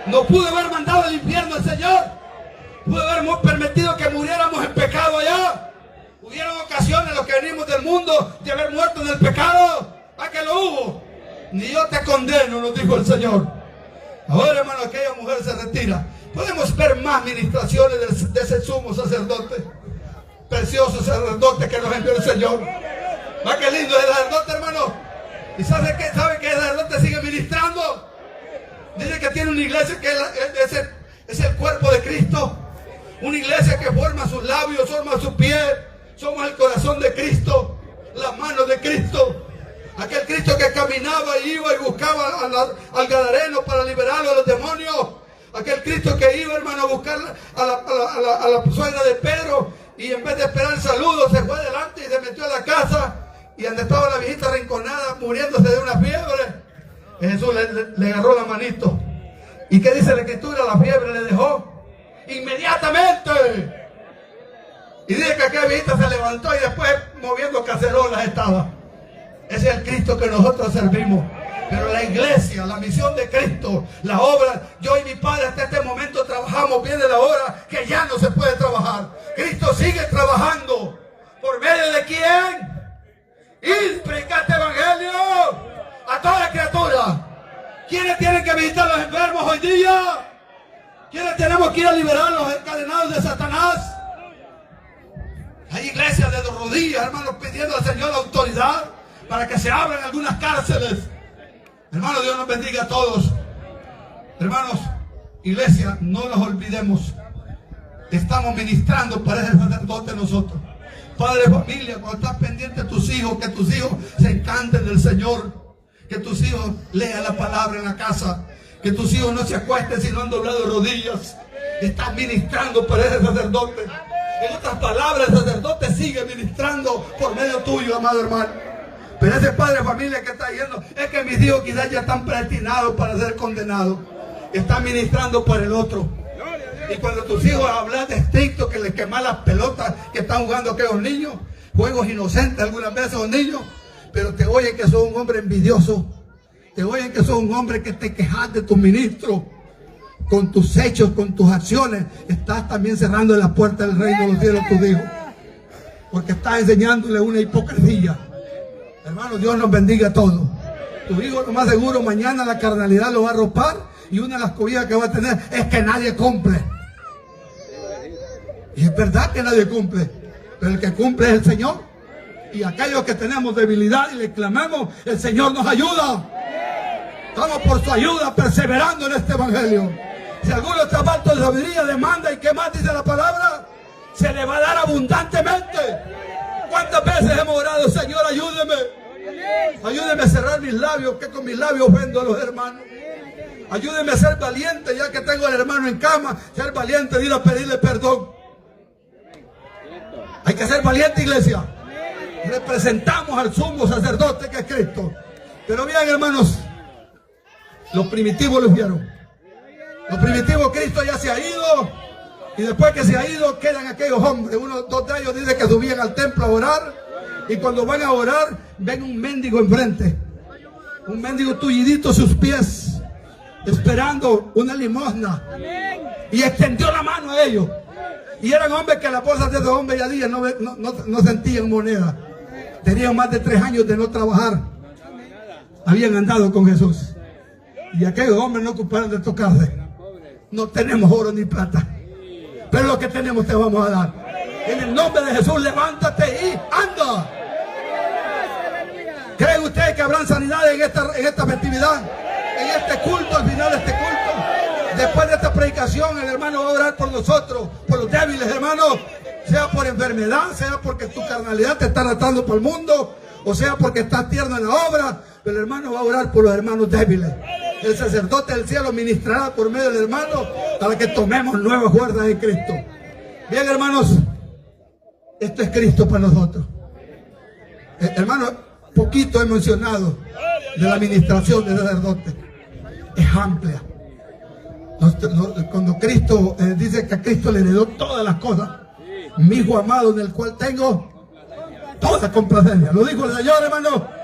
A: No pudo haber mandado al infierno al Señor. Pudo haber permitido que muriéramos en pecado allá. Hubieron ocasiones los que venimos del mundo de haber muerto en el pecado. ¿A que lo hubo? Ni yo te condeno, nos dijo el Señor. Ahora, hermano, aquella mujer se retira. Podemos ver más ministraciones de ese sumo sacerdote. Precioso sacerdote que nos envió el Señor. ¿Va qué lindo es el sacerdote, hermano? ¿Y sabe que el sacerdote sigue ministrando? Dice que tiene una iglesia que es el cuerpo de Cristo. Una iglesia que forma sus labios, forma su piel. Somos el corazón de Cristo, las manos de Cristo. Aquel Cristo que caminaba y iba y buscaba al gadareno para liberarlo de los demonios. Aquel Cristo que iba, hermano, a buscar a la suegra de Pedro. Y en vez de esperar el saludo, se fue adelante y se metió a la casa. Y donde estaba la viejita arrinconada, muriéndose de una fiebre, Jesús le agarró la manito. ¿Y qué dice la Escritura? La fiebre le dejó inmediatamente. Y dice que aquella viejita se levantó y después moviendo cacerolas estaba. Ese es el Cristo que nosotros servimos. Pero la iglesia, la misión de Cristo, la obra, yo y mi Padre hasta este momento trabajamos. Viene la hora que ya no se puede trabajar. Cristo sigue trabajando. ¿Por medio de quién? Y predicar este evangelio a toda criatura. ¿Quiénes tienen que visitar a los enfermos hoy día? ¿Quiénes tenemos que ir a liberar a los encadenados de Satanás? Hay iglesias de rodillas, hermanos, pidiendo al Señor la autoridad para que se abran algunas cárceles. Hermanos, Dios nos bendiga a todos. Hermanos, iglesia, no nos olvidemos. Estamos ministrando para ese sacerdote nosotros. Padre de familia, cuando estás pendiente de tus hijos, que tus hijos se encanten del Señor. Que tus hijos lean la palabra en la casa. Que tus hijos no se acuesten si no han doblado rodillas. Estás ministrando para ese sacerdote. En otras palabras, el sacerdote sigue ministrando por medio tuyo, amado hermano. Pero ese padre de familia que está diciendo, es que mis hijos quizás ya están predestinados para ser condenados. Están ministrando por el otro. Y cuando tus hijos hablan de estricto, que les queman las pelotas que están jugando aquellos niños, juegos inocentes algunas veces los niños, pero te oyen que sos un hombre envidioso, te oyen que sos un hombre que te quejas de tu ministro, con tus hechos, con tus acciones, estás también cerrando la puerta del reino de los cielos a tus hijos, porque estás enseñándole una hipocresía. Hermano, Dios nos bendiga a todos. Tu hijo, lo más seguro, mañana la carnalidad lo va a arropar, y una de las cobijas que va a tener es que nadie cumple. Y es verdad que nadie cumple, pero el que cumple es el Señor. Y aquellos que tenemos debilidad y le clamamos, el Señor nos ayuda. Estamos por su ayuda perseverando en este evangelio. Si alguno está falto de sabiduría, demanda, y qué más dice la palabra, se le va a dar abundantemente. ¿Cuántas veces hemos orado, Señor, ayúdeme? Ayúdeme a cerrar mis labios, que con mis labios ofendo a los hermanos. Ayúdeme a ser valiente, ya que tengo al hermano en cama, ser valiente de ir a pedirle perdón. Hay que ser valiente, iglesia. Representamos al sumo sacerdote que es Cristo. Pero bien, hermanos, los primitivos lo vieron. Los primitivos, Cristo ya se ha ido. Y después que se ha ido, quedan aquellos hombres. Dos de ellos dicen que subían al templo a orar. Y cuando van a orar, ven un mendigo enfrente. Un mendigo tullidito a sus pies, esperando una limosna. Y extendió la mano a ellos. Y eran hombres que las bolsas de esos hombres ya días no sentían moneda. Tenían más de 3 años de no trabajar. Habían andado con Jesús. Y aquellos hombres no ocuparon de tocarse. No tenemos oro ni plata, pero lo que tenemos te vamos a dar. En el nombre de Jesús, levántate y anda. ¿Creen ustedes que habrán sanidades en esta festividad? En este culto, al final de este culto. Después de esta predicación, el hermano va a orar por nosotros, por los débiles, hermanos. Sea por enfermedad, sea porque tu carnalidad te está arrastrando por el mundo, o sea porque estás tierno en la obra. Pero el hermano va a orar por los hermanos débiles. El sacerdote del cielo ministrará por medio del hermano para que tomemos nuevas fuerzas en Cristo. Bien, hermanos, esto es Cristo para nosotros. Hermano, poquito he mencionado de la administración del sacerdote. Es amplia. Cuando Cristo dice que a Cristo le heredó todas las cosas, mi hijo amado en el cual tengo toda complacencia. Lo dijo el Señor, hermano.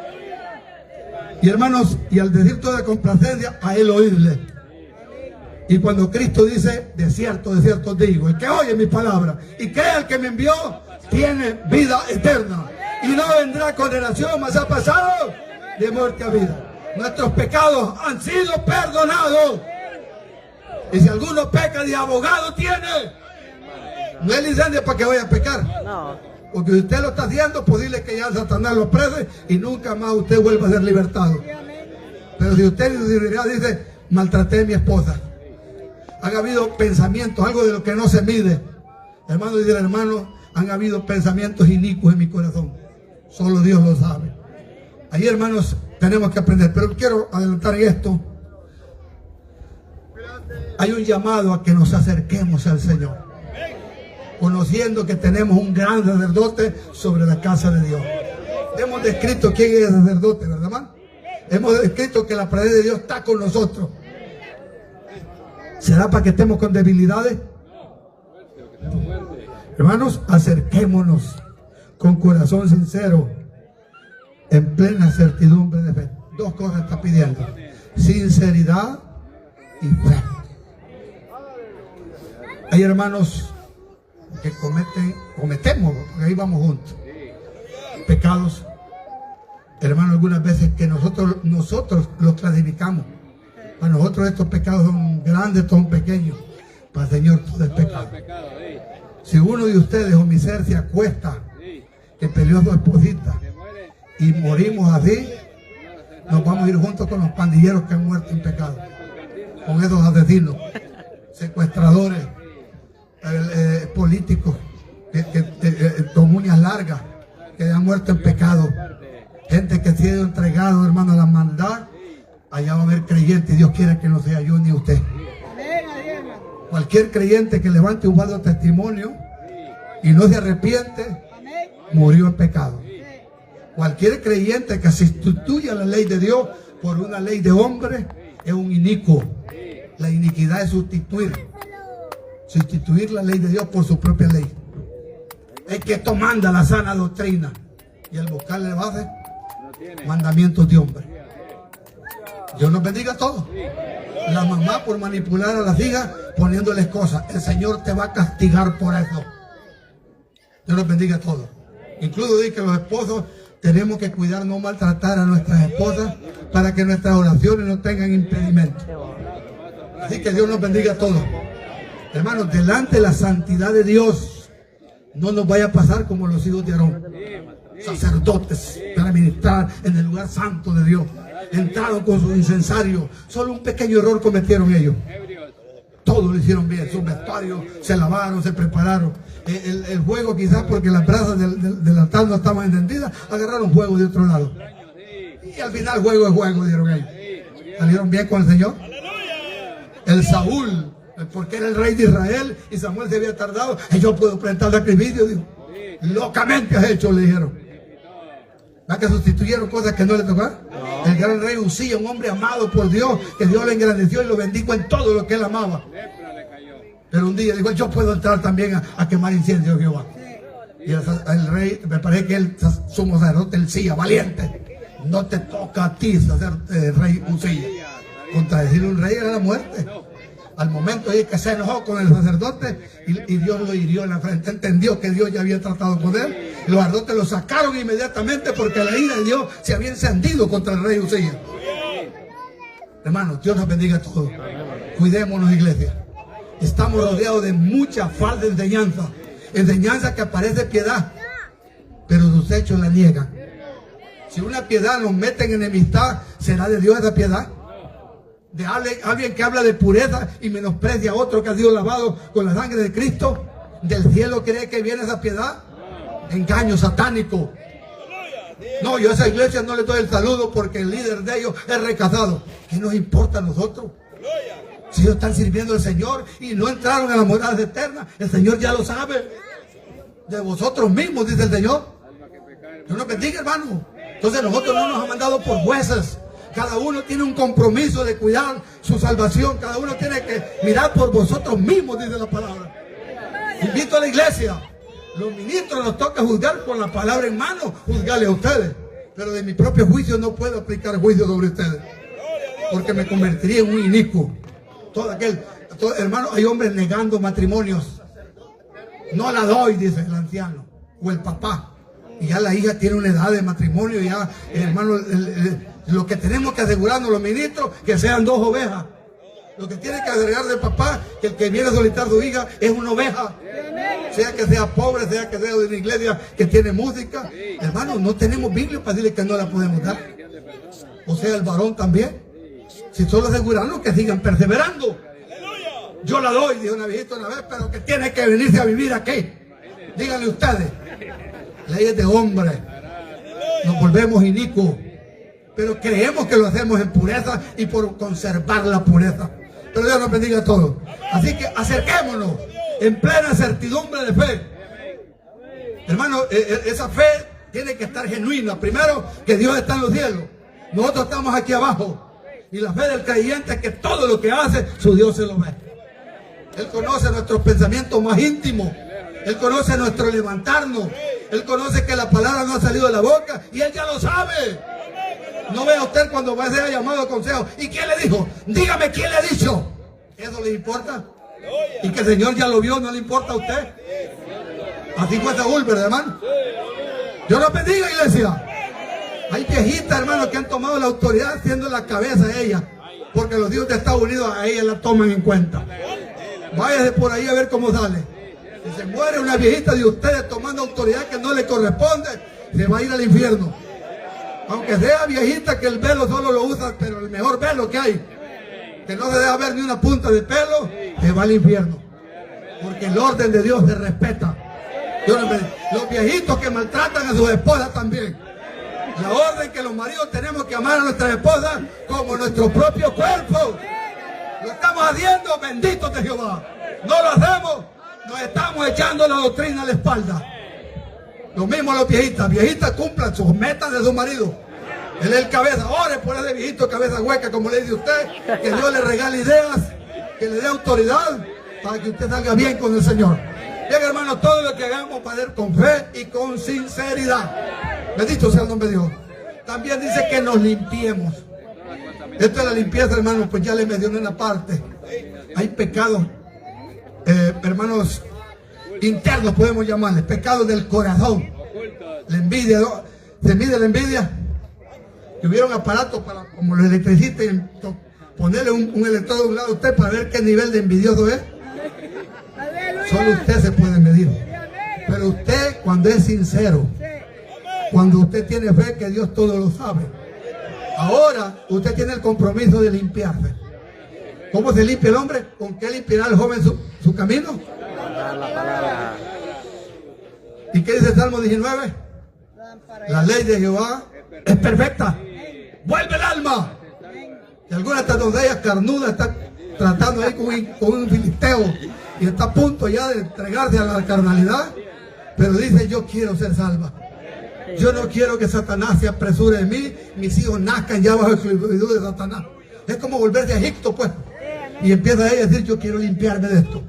A: Y hermanos, y al decir toda complacencia, a él oírle. Y cuando Cristo dice, de cierto os digo, el que oye mi palabra y cree al que me envió, tiene vida eterna. Y no vendrá condenación, mas ha pasado de muerte a vida. Nuestros pecados han sido perdonados. Y si alguno peca, de abogado tiene. No es licencia para que vaya a pecar. No. Porque si usted lo está haciendo, pues dile que ya Satanás lo prese y nunca más usted vuelva a ser libertado. Pero si usted dice, maltraté a mi esposa, han habido pensamientos, algo de lo que no se mide. Hermano, dice el hermano, han habido pensamientos inicuos en mi corazón. Solo Dios lo sabe. Ahí, hermanos, tenemos que aprender. Pero quiero adelantar esto. Hay un llamado a que nos acerquemos al Señor, conociendo que tenemos un gran sacerdote sobre la casa de Dios. Hemos descrito quién es el sacerdote, ¿verdad, hermano? Hemos descrito que la presencia de Dios está con nosotros. ¿Será para que estemos con debilidades? Hermanos, acerquémonos con corazón sincero, en plena certidumbre de fe. 2 cosas está pidiendo: sinceridad y fe. Hay hermanos que cometemos, porque ahí vamos juntos, pecados, hermano, algunas veces que nosotros los clasificamos. Para nosotros estos pecados son grandes, son pequeños. Para el Señor todo es pecado. Si uno de ustedes o mi ser se acuesta que peleó a su esposita y morimos así, nos vamos a ir juntos con los pandilleros que han muerto en pecado, con esos asesinos, secuestradores, políticos con uñas largas que han muerto en pecado, gente que se ha entregado, hermano, a la maldad. Allá va a haber creyentes, y Dios quiere que no sea yo ni usted. Cualquier creyente que levante un falso testimonio y no se arrepiente, murió en pecado. Cualquier creyente que sustituya la ley de Dios por una ley de hombre es un inicuo. La iniquidad es sustituir la ley de Dios por su propia ley. Es que esto manda la sana doctrina, y al buscarle base, mandamientos de hombre. Dios nos bendiga a todos. La mamá por manipular a las hijas poniéndoles cosas, el Señor te va a castigar por eso. Dios nos bendiga a todos. Incluso dice que los esposos tenemos que cuidar no maltratar a nuestras esposas para que nuestras oraciones no tengan impedimento. Así que Dios nos bendiga a todos. Hermanos, delante de la santidad de Dios, no nos vaya a pasar como los hijos de Aarón, sacerdotes para ministrar en el lugar santo de Dios. Entraron con su incensario. Solo un pequeño error cometieron ellos. todo lo hicieron bien, sus vestuarios se lavaron, se prepararon. El juego, quizás porque las brasas del altar no estaban encendidas, agarraron fuego de otro lado. Y al final juego es juego, dijeron ellos. Salieron bien con el Señor. El Saúl, porque era el rey de Israel y Samuel se había tardado, y yo puedo presentar sacrificio, dijo. Locamente has hecho, le dijeron. ¿Verdad que sustituyeron cosas que no le tocaron? El gran rey Usía, un hombre amado por Dios, que Dios le engrandeció y lo bendijo en todo lo que él amaba. Pero un día dijo, yo puedo entrar también a quemar incienso, Jehová. Y el rey, me parece que el sumo sacerdote, el Sía, valiente, no te toca a ti ser rey Usía. Contradecir un rey era la muerte. Al momento que se enojó con el sacerdote y Dios lo hirió en la frente, entendió que Dios ya había tratado con él. Los sacerdotes lo sacaron inmediatamente porque la ira de Dios se había encendido contra el rey Usía. Hermanos, Dios nos bendiga a todos. Cuidémonos, iglesia. Estamos rodeados de mucha falsa enseñanza. Enseñanza que parece piedad, pero sus hechos la niegan. Si una piedad nos mete en enemistad, ¿será de Dios esa piedad? De alguien que habla de pureza y menosprecia a otro que ha sido lavado con la sangre de Cristo. ¿Del cielo cree que viene esa piedad? Engaño satánico. No, yo a esa iglesia no le doy el saludo porque el líder de ellos es rechazado. ¿Qué nos importa a nosotros? Si ellos están sirviendo al Señor y no entraron a las moradas eternas, el Señor ya lo sabe. De vosotros mismos, dice el Señor. Dios nos bendiga, hermano. Entonces nosotros no nos ha mandado por jueces. Cada uno tiene un compromiso de cuidar su salvación. Cada uno tiene que mirar por vosotros mismos, dice la palabra. Invito a la iglesia. Los ministros nos toca juzgar con la palabra en mano, juzgarle a ustedes. Pero de mi propio juicio no puedo aplicar juicio sobre ustedes. Porque me convertiría en un inicuo. Hermano, hay hombres negando matrimonios. No la doy, dice el anciano. O el papá. Y ya la hija tiene una edad de matrimonio. Y ya, hermano, lo que tenemos que asegurarnos los ministros, que sean 2 ovejas. Lo que tiene que agregar del papá, que el que viene a solicitar a su hija es una oveja. Sea que sea pobre, sea que sea de una iglesia que tiene música. Hermano, no tenemos Biblia para decirle que no la podemos dar. O sea, el varón también. Si solo asegurarnos que sigan perseverando. Yo la doy, dijo una viejita una vez, pero que tiene que venirse a vivir aquí. Díganle ustedes. Leyes de hombre. Nos volvemos inicuos. Pero creemos que lo hacemos en pureza y por conservar la pureza. Pero Dios nos bendiga a todos. Así que acerquémonos en plena certidumbre de fe. Hermano, esa fe tiene que estar genuina. Primero, que Dios está en los cielos. Nosotros estamos aquí abajo. Y la fe del creyente es que todo lo que hace, su Dios se lo ve. Él conoce nuestros pensamientos más íntimos. Él conoce nuestro levantarnos. Él conoce que la palabra no ha salido de la boca y Él ya lo sabe. No vea usted cuando va a ser llamado a consejo. ¿Y quién le dijo? Dígame quién le ha dicho. ¿Eso le importa? Y que el Señor ya lo vio, ¿no le importa a usted? Así fue Saúl, ¿verdad, hermano? Dios nos bendiga, iglesia. Hay viejitas, hermanos, que han tomado la autoridad siendo la cabeza de ella. Porque los hijos de Estados Unidos a ella la toman en cuenta. Váyase por ahí a ver cómo sale. Si se muere una viejita de ustedes tomando autoridad que no le corresponde, se va a ir al infierno. Aunque sea viejita que el velo solo lo usa, pero el mejor velo que hay, que no se deja ver ni una punta de pelo, se va al infierno. Porque el orden de Dios se respeta. Los viejitos que maltratan a sus esposas también. La orden que los maridos tenemos que amar a nuestras esposas como nuestro propio cuerpo. Lo estamos haciendo, benditos de Jehová. No lo hacemos, nos estamos echando la doctrina a la espalda. Lo mismo a los viejitas. Viejitas cumplan sus metas de su marido. Él es el cabeza. Ore por ese viejito cabeza hueca, como le dice usted. Que Dios le regale ideas, que le dé autoridad para que usted salga bien con el Señor. Bien, hermanos, todo lo que hagamos para hacer con fe y con sinceridad. Bendito sea el nombre de Dios. También dice que nos limpiemos. Esto es la limpieza, hermanos, pues ya le mencioné una parte. Hay pecados, hermanos, internos podemos llamarles, pecados del corazón. La envidia, ¿no? ¿Se mide la envidia? Que hubiera un aparato para, como los electricistas, ponerle un electrodo a un lado a usted para ver qué nivel de envidioso es. Solo usted se puede medir. Pero usted, cuando es sincero, cuando usted tiene fe que Dios todo lo sabe, ahora usted tiene el compromiso de limpiarse. ¿Cómo se limpia el hombre? ¿Con qué limpiará el joven su camino? ¿Y qué dice el Salmo 19? La ley de Jehová es perfecta. Vuelve el alma. Y alguna de estas doncellas carnudas está tratando ahí con un filisteo y está a punto ya de entregarse a la carnalidad, pero dice: yo quiero ser salva. Yo no quiero que Satanás se apresure de mí. Mis hijos nazcan ya bajo la esclavitud de Satanás. Es como volverse a Egipto, pues. Y empieza ella a decir: yo quiero limpiarme de esto.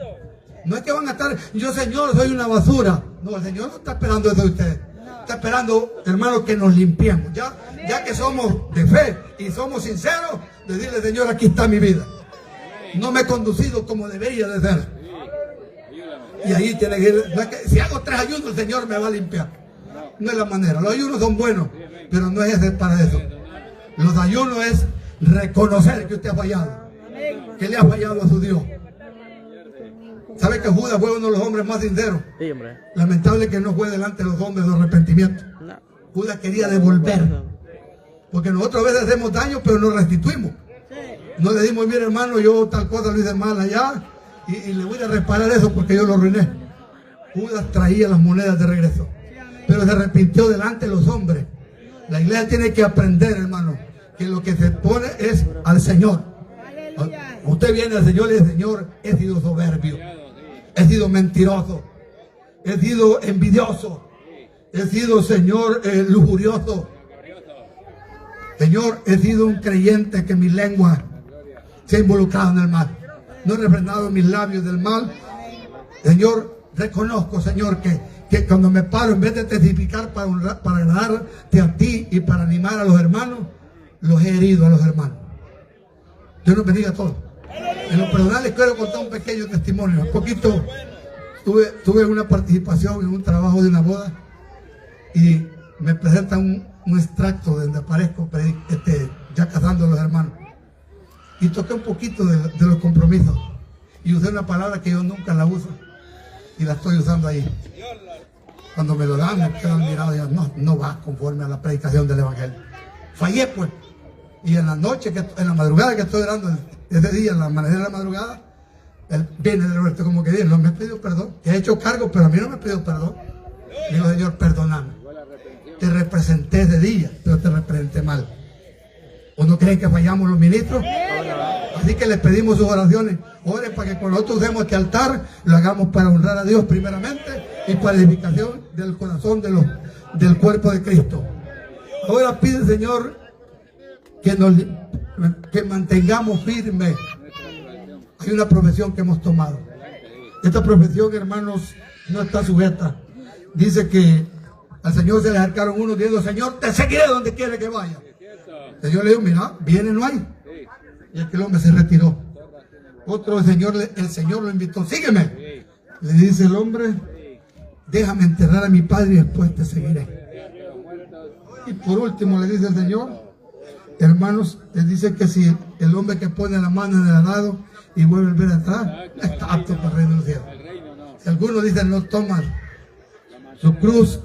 A: No es que van a estar: yo, Señor, soy una basura. No, el Señor no está esperando eso de ustedes. Está esperando, hermanos, que nos limpiemos. Ya que somos de fe y somos sinceros, decirle: Señor, aquí está mi vida. No me he conducido como debería de ser. Y ahí tiene que ir. No es que, si hago 3 ayunos, el Señor me va a limpiar. No es la manera. Los ayunos son buenos, pero no es para eso. Los ayunos es reconocer que usted ha fallado, que le ha fallado a su Dios. ¿Sabe que Judas fue uno de los hombres más sinceros?
B: Sí, hombre.
A: Lamentable que no fue delante de los hombres de arrepentimiento.
B: No.
A: Judas quería devolver, porque nosotros a veces hacemos daño, pero no restituimos. No le dimos: mire, hermano, yo tal cosa lo hice mal allá y le voy a reparar eso porque yo lo arruiné. Judas traía las monedas de regreso, pero se arrepintió delante de los hombres. La iglesia tiene que aprender, hermano, que lo que se pone es al Señor. Usted viene al Señor y dice: Señor, he sido soberbio, he sido mentiroso, he sido envidioso, he sido, Señor, lujurioso. Señor, he sido un creyente que mi lengua se ha involucrado en el mal. No he refrenado mis labios del mal. Señor, reconozco, Señor, que cuando me paro, en vez de testificar para agradarte a ti y para animar a los hermanos, los he herido a los hermanos. Dios nos bendiga a todos. En lo personal les quiero contar un pequeño testimonio. Un poquito tuve una participación en un trabajo de una boda y me presentan un extracto donde aparezco ya casando a los hermanos. Y toqué un poquito de los compromisos y usé una palabra que yo nunca la uso y la estoy usando ahí. Cuando me lo dan, me quedan mirados y digo: no va conforme a la predicación del evangelio. Fallé, pues. Y en la noche, en la madrugada que estoy orando, ese día, en la amanecer de la madrugada, él viene de vuelta como que dice: no me pidió perdón, te he hecho cargo, pero a mí no me pidió perdón. Digo: Señor, perdóname. Te representé ese día, pero te representé mal. ¿O no creen que fallamos los ministros? Así que les pedimos sus oraciones. Oren para que cuando nosotros usemos este altar, lo hagamos para honrar a Dios primeramente y para edificación del corazón del cuerpo de Cristo. Ahora pide, Señor, que mantengamos firme. Hay una profesión que hemos tomado. Esta profesión, hermanos, no está sujeta. Dice que al Señor se le acercaron unos diciendo: Señor, te seguiré donde quiera que vaya. El Señor le dijo: mira, viene, no hay. Y aquel hombre se retiró. Otro, el Señor lo invitó: sígueme. Le dice el hombre: déjame enterrar a mi padre y después te seguiré. Y por último le dice el Señor: hermanos, les dice que si el hombre que pone la mano en el arado y vuelve a ver atrás, está apto para el reino de los cielos. Si algunos dicen: no toman su cruz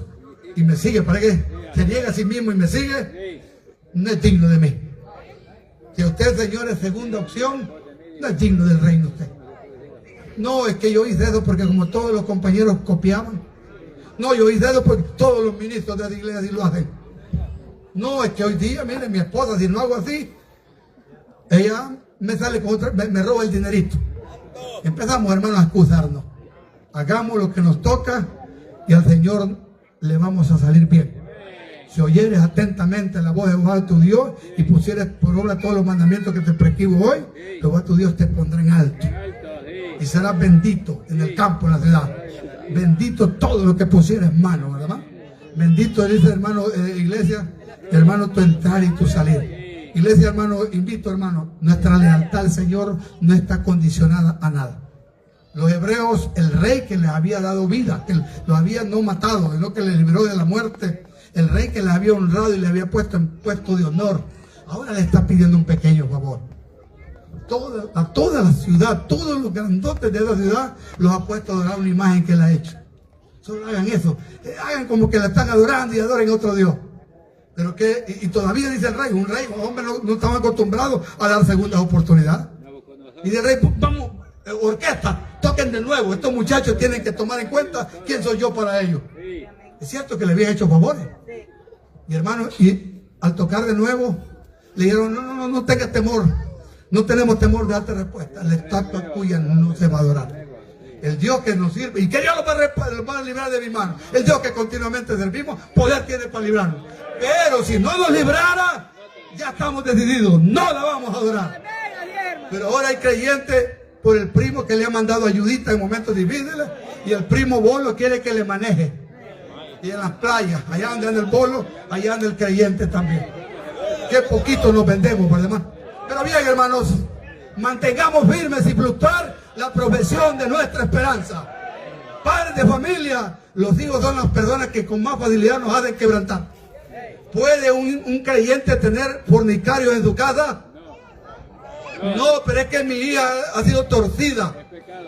A: y me sigue, ¿para qué? Se niega a sí mismo y me sigue, no es digno de mí. Si usted, Señor, es segunda opción, no es digno del reino usted. No, es que yo hice eso porque como todos los compañeros copiaban. No, yo hice eso porque todos los ministros de la iglesia así lo hacen. No, es que hoy día, mire, mi esposa, si no hago así, ella me sale con otra, me roba el dinerito. Empezamos, hermanos, a excusarnos. Hagamos lo que nos toca y al Señor le vamos a salir bien. Si oyeres atentamente la voz de Jehová tu Dios y pusieres por obra todos los mandamientos que te prescribo hoy, Jehová tu Dios te pondrá en alto y serás bendito en el campo, en la ciudad. Bendito todo lo que pusieres en mano, ¿verdad? Bendito, dice, hermano, iglesia, hermano, tu entrar y tu salir. Iglesia, hermano, invito, hermano, nuestra lealtad al Señor no está condicionada a nada. Los hebreos, el rey que les había dado vida, que lo había no matado, sino que les libró de la muerte, el rey que les había honrado y le había puesto en puesto de honor, ahora le está pidiendo un pequeño favor. A toda la ciudad, todos los grandotes de la ciudad los ha puesto a adorar una imagen que él ha hecho. Solo hagan eso, hagan como que la están adorando y adoren a otro Dios. Pero que, y todavía dice el rey, un hombre no estaba acostumbrado a dar segundas oportunidades. Y de rey, vamos, orquesta, toquen de nuevo. Estos muchachos tienen que tomar en cuenta quién soy yo para ellos. Es cierto que le habían hecho favores. Mi hermano, y al tocar de nuevo, le dijeron, no tengas temor. No tenemos temor de darte respuesta. La estatua tuya no se va a adorar. El Dios que nos sirve, y que Dios lo va a librar de mi mano. El Dios que continuamente servimos, poder tiene para librarnos. Pero si no nos librara, ya estamos decididos, no la vamos a adorar. Pero ahora hay creyentes por el primo que le ha mandado ayudita en momentos difíciles, y el primo Bolo quiere que le maneje. Y en las playas, allá anda en el Bolo, allá anda el creyente también. Qué poquito nos vendemos, por demás. Pero bien, hermanos, mantengamos firmes y fluctuar la profesión de nuestra esperanza. Padres de familia, los hijos son las personas que con más facilidad nos hacen quebrantar. ¿Puede un creyente tener fornicarios en su casa? No, pero es que mi hija ha sido torcida.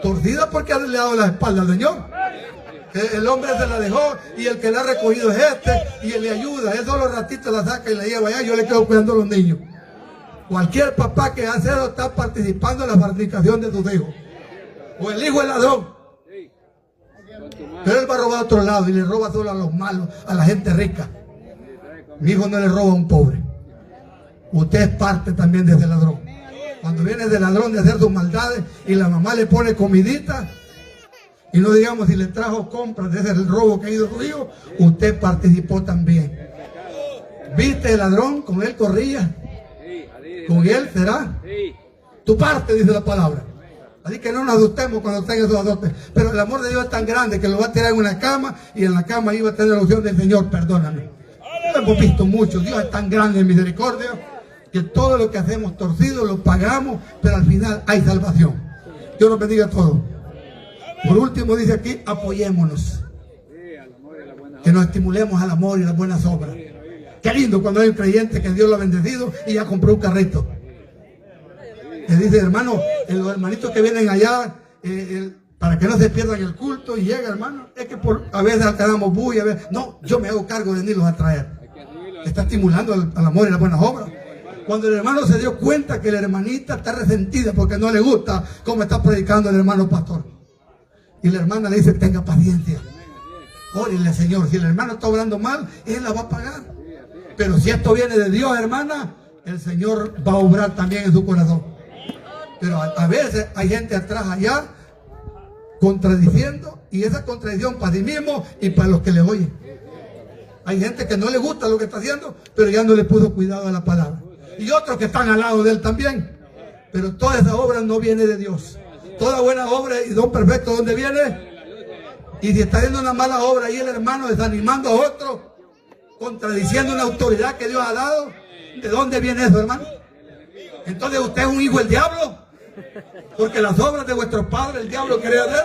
A: Torcida porque le ha dado la espalda al Señor. El hombre se la dejó y el que la ha recogido es este y él le ayuda. Él solo ratitos la saca y la lleva allá. Yo le quedo cuidando a los niños. Cualquier papá que hace eso está participando en la fornicación de sus hijos. O el hijo es ladrón. Pero él va a robar a otro lado y le roba solo a los malos, a la gente rica. Mi hijo no le roba a un pobre. Usted es parte también de ese ladrón. Cuando viene de ladrón de hacer sus maldades y la mamá le pone comidita, y no digamos si le trajo compras de ese robo que ha ido su hijo, usted participó también. ¿Viste el ladrón? Con él corría. Con él será tu parte, dice la palabra. Así que no nos asustemos cuando tenga esos azotes. Pero el amor de Dios es tan grande que lo va a tirar en una cama y en la cama iba a tener la opción del Señor, perdóname. Lo hemos visto mucho. Dios es tan grande en misericordia que todo lo que hacemos torcido lo pagamos, pero al final hay salvación. Dios nos bendiga a todos. Por último dice aquí, apoyémonos. Que nos estimulemos al amor y las buenas obras. Qué lindo cuando hay un creyente que Dios lo ha bendecido y ya compró un carrito. Le dice, hermano, los hermanitos que vienen allá, para que no se pierdan el culto, y llega, hermano, es que a veces quedamos bulla, a veces, no, yo me hago cargo de venirlos a traer. Está estimulando al amor y las buenas obras. Cuando el hermano se dio cuenta que la hermanita está resentida porque no le gusta cómo está predicando el hermano pastor, y la hermana le dice, tenga paciencia, órale, Señor, si el hermano está obrando mal, él la va a pagar. Pero si esto viene de Dios, hermana, el Señor va a obrar también en su corazón. Pero a veces hay gente atrás allá contradiciendo, y esa contradicción para sí mismo y para los que le oyen. Hay gente que no le gusta lo que está haciendo, pero ya no le puso cuidado a la palabra. Y otros que están al lado de él también. Pero toda esa obra no viene de Dios. Toda buena obra y don perfecto, ¿dónde viene? Y si está haciendo una mala obra y el hermano desanimando a otro, contradiciendo una autoridad que Dios ha dado, ¿de dónde viene eso, hermano? Entonces usted es un hijo del diablo, porque las obras de vuestro padre el diablo quiere hacer.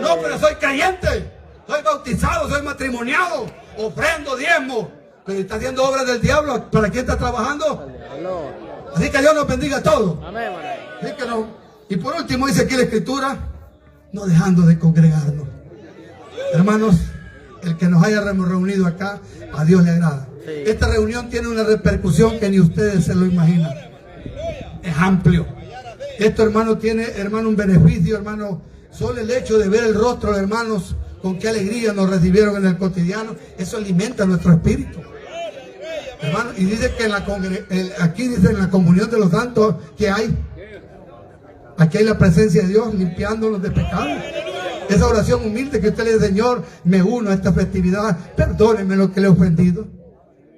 A: No, pero soy creyente, soy bautizado, soy matrimoniado, ofrendo, diezmo, pero está haciendo obras del diablo. ¿Para quién está trabajando? Así que Dios nos bendiga a todos. Así que no. Y por último dice aquí la escritura, no dejando de congregarnos. Hermanos, el que nos haya reunido acá, a Dios le agrada. Esta reunión tiene una repercusión que ni ustedes se lo imaginan. Es amplio. Esto, hermano, tiene, hermano, un beneficio, hermano. Solo el hecho de ver el rostro de hermanos, con qué alegría nos recibieron en el cotidiano, eso alimenta nuestro espíritu. Hermano, y dice que aquí dice en la comunión de los santos que hay. Aquí hay la presencia de Dios limpiándonos de pecado. Esa oración humilde que usted le dice, Señor, me uno a esta festividad, perdóneme lo que le he ofendido.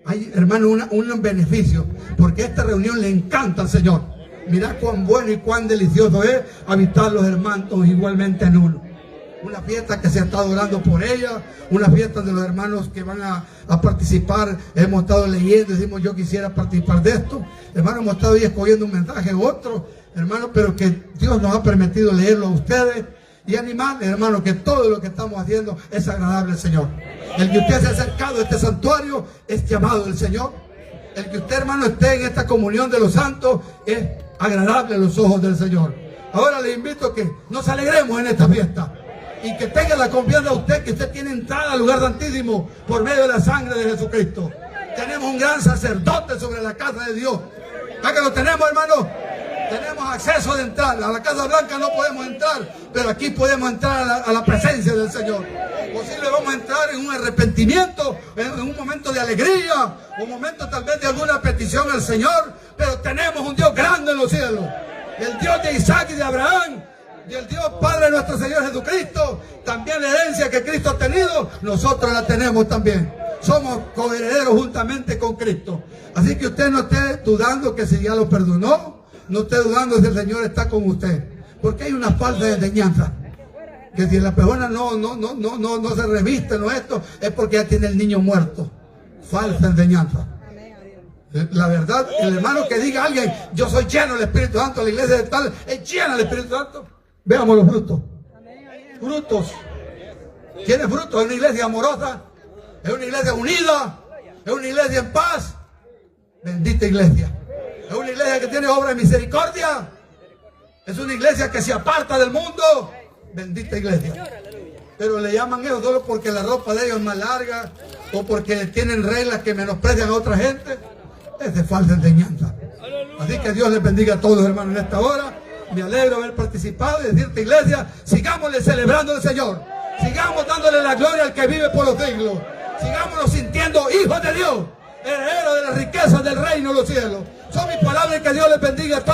A: Hay, hermano, un beneficio, porque esta reunión le encanta al Señor. Mirá cuán bueno y cuán delicioso es habitar los hermanos igualmente en uno. Una fiesta que se está adorando por ella, una fiesta de los hermanos que van a participar. Hemos estado leyendo, decimos, yo quisiera participar de esto. Hermano, hemos estado ahí escogiendo un mensaje u otro, hermano, pero que Dios nos ha permitido leerlo a ustedes y animarles, hermano, que todo lo que estamos haciendo es agradable al Señor. El que usted se ha acercado a este santuario es llamado del Señor. El que usted, hermano, esté en esta comunión de los santos es agradable a los ojos del Señor. Ahora le invito a que nos alegremos en esta fiesta y que tenga la confianza usted que usted tiene entrada al lugar santísimo por medio de la sangre de Jesucristo. Tenemos un gran sacerdote sobre la casa de Dios. ¿Verdad que lo tenemos, hermano? Tenemos acceso de entrar. A la Casa Blanca no podemos entrar, pero aquí podemos entrar a la presencia del Señor. Posible vamos a entrar en un arrepentimiento, en un momento de alegría, un momento tal vez de alguna petición al Señor, pero tenemos un Dios grande en los cielos. El Dios de Isaac y de Abraham, y el Dios Padre de nuestro Señor Jesucristo. También la herencia que Cristo ha tenido, nosotros la tenemos también. Somos coherederos juntamente con Cristo. Así que usted no esté dudando que si ya lo perdonó, no esté dudando si el Señor está con usted. Porque hay una falsa enseñanza. Que si la persona no se reviste, no esto, es porque ya tiene el niño muerto. Falsa enseñanza. La verdad, el hermano que diga a alguien, yo soy lleno del Espíritu Santo, la iglesia de tal es llena del Espíritu Santo. Veamos los frutos. Frutos. ¿Tiene frutos? Es una iglesia amorosa, es una iglesia unida, es una iglesia en paz. Bendita iglesia. Es una iglesia que tiene obra de misericordia. Es una iglesia que se aparta del mundo. Bendita iglesia. Pero le llaman eso solo porque la ropa de ellos es más larga o porque tienen reglas que menosprecian a otra gente. Es de falsa enseñanza. Así que Dios les bendiga a todos, hermanos, en esta hora. Me alegro de haber participado y decirte, iglesia, sigámosle celebrando al Señor. Sigamos dándole la gloria al que vive por los siglos. Sigámonos sintiendo hijos de Dios, herederos de las riquezas del reino de los cielos. Son mis palabras y que Dios les bendiga a todos.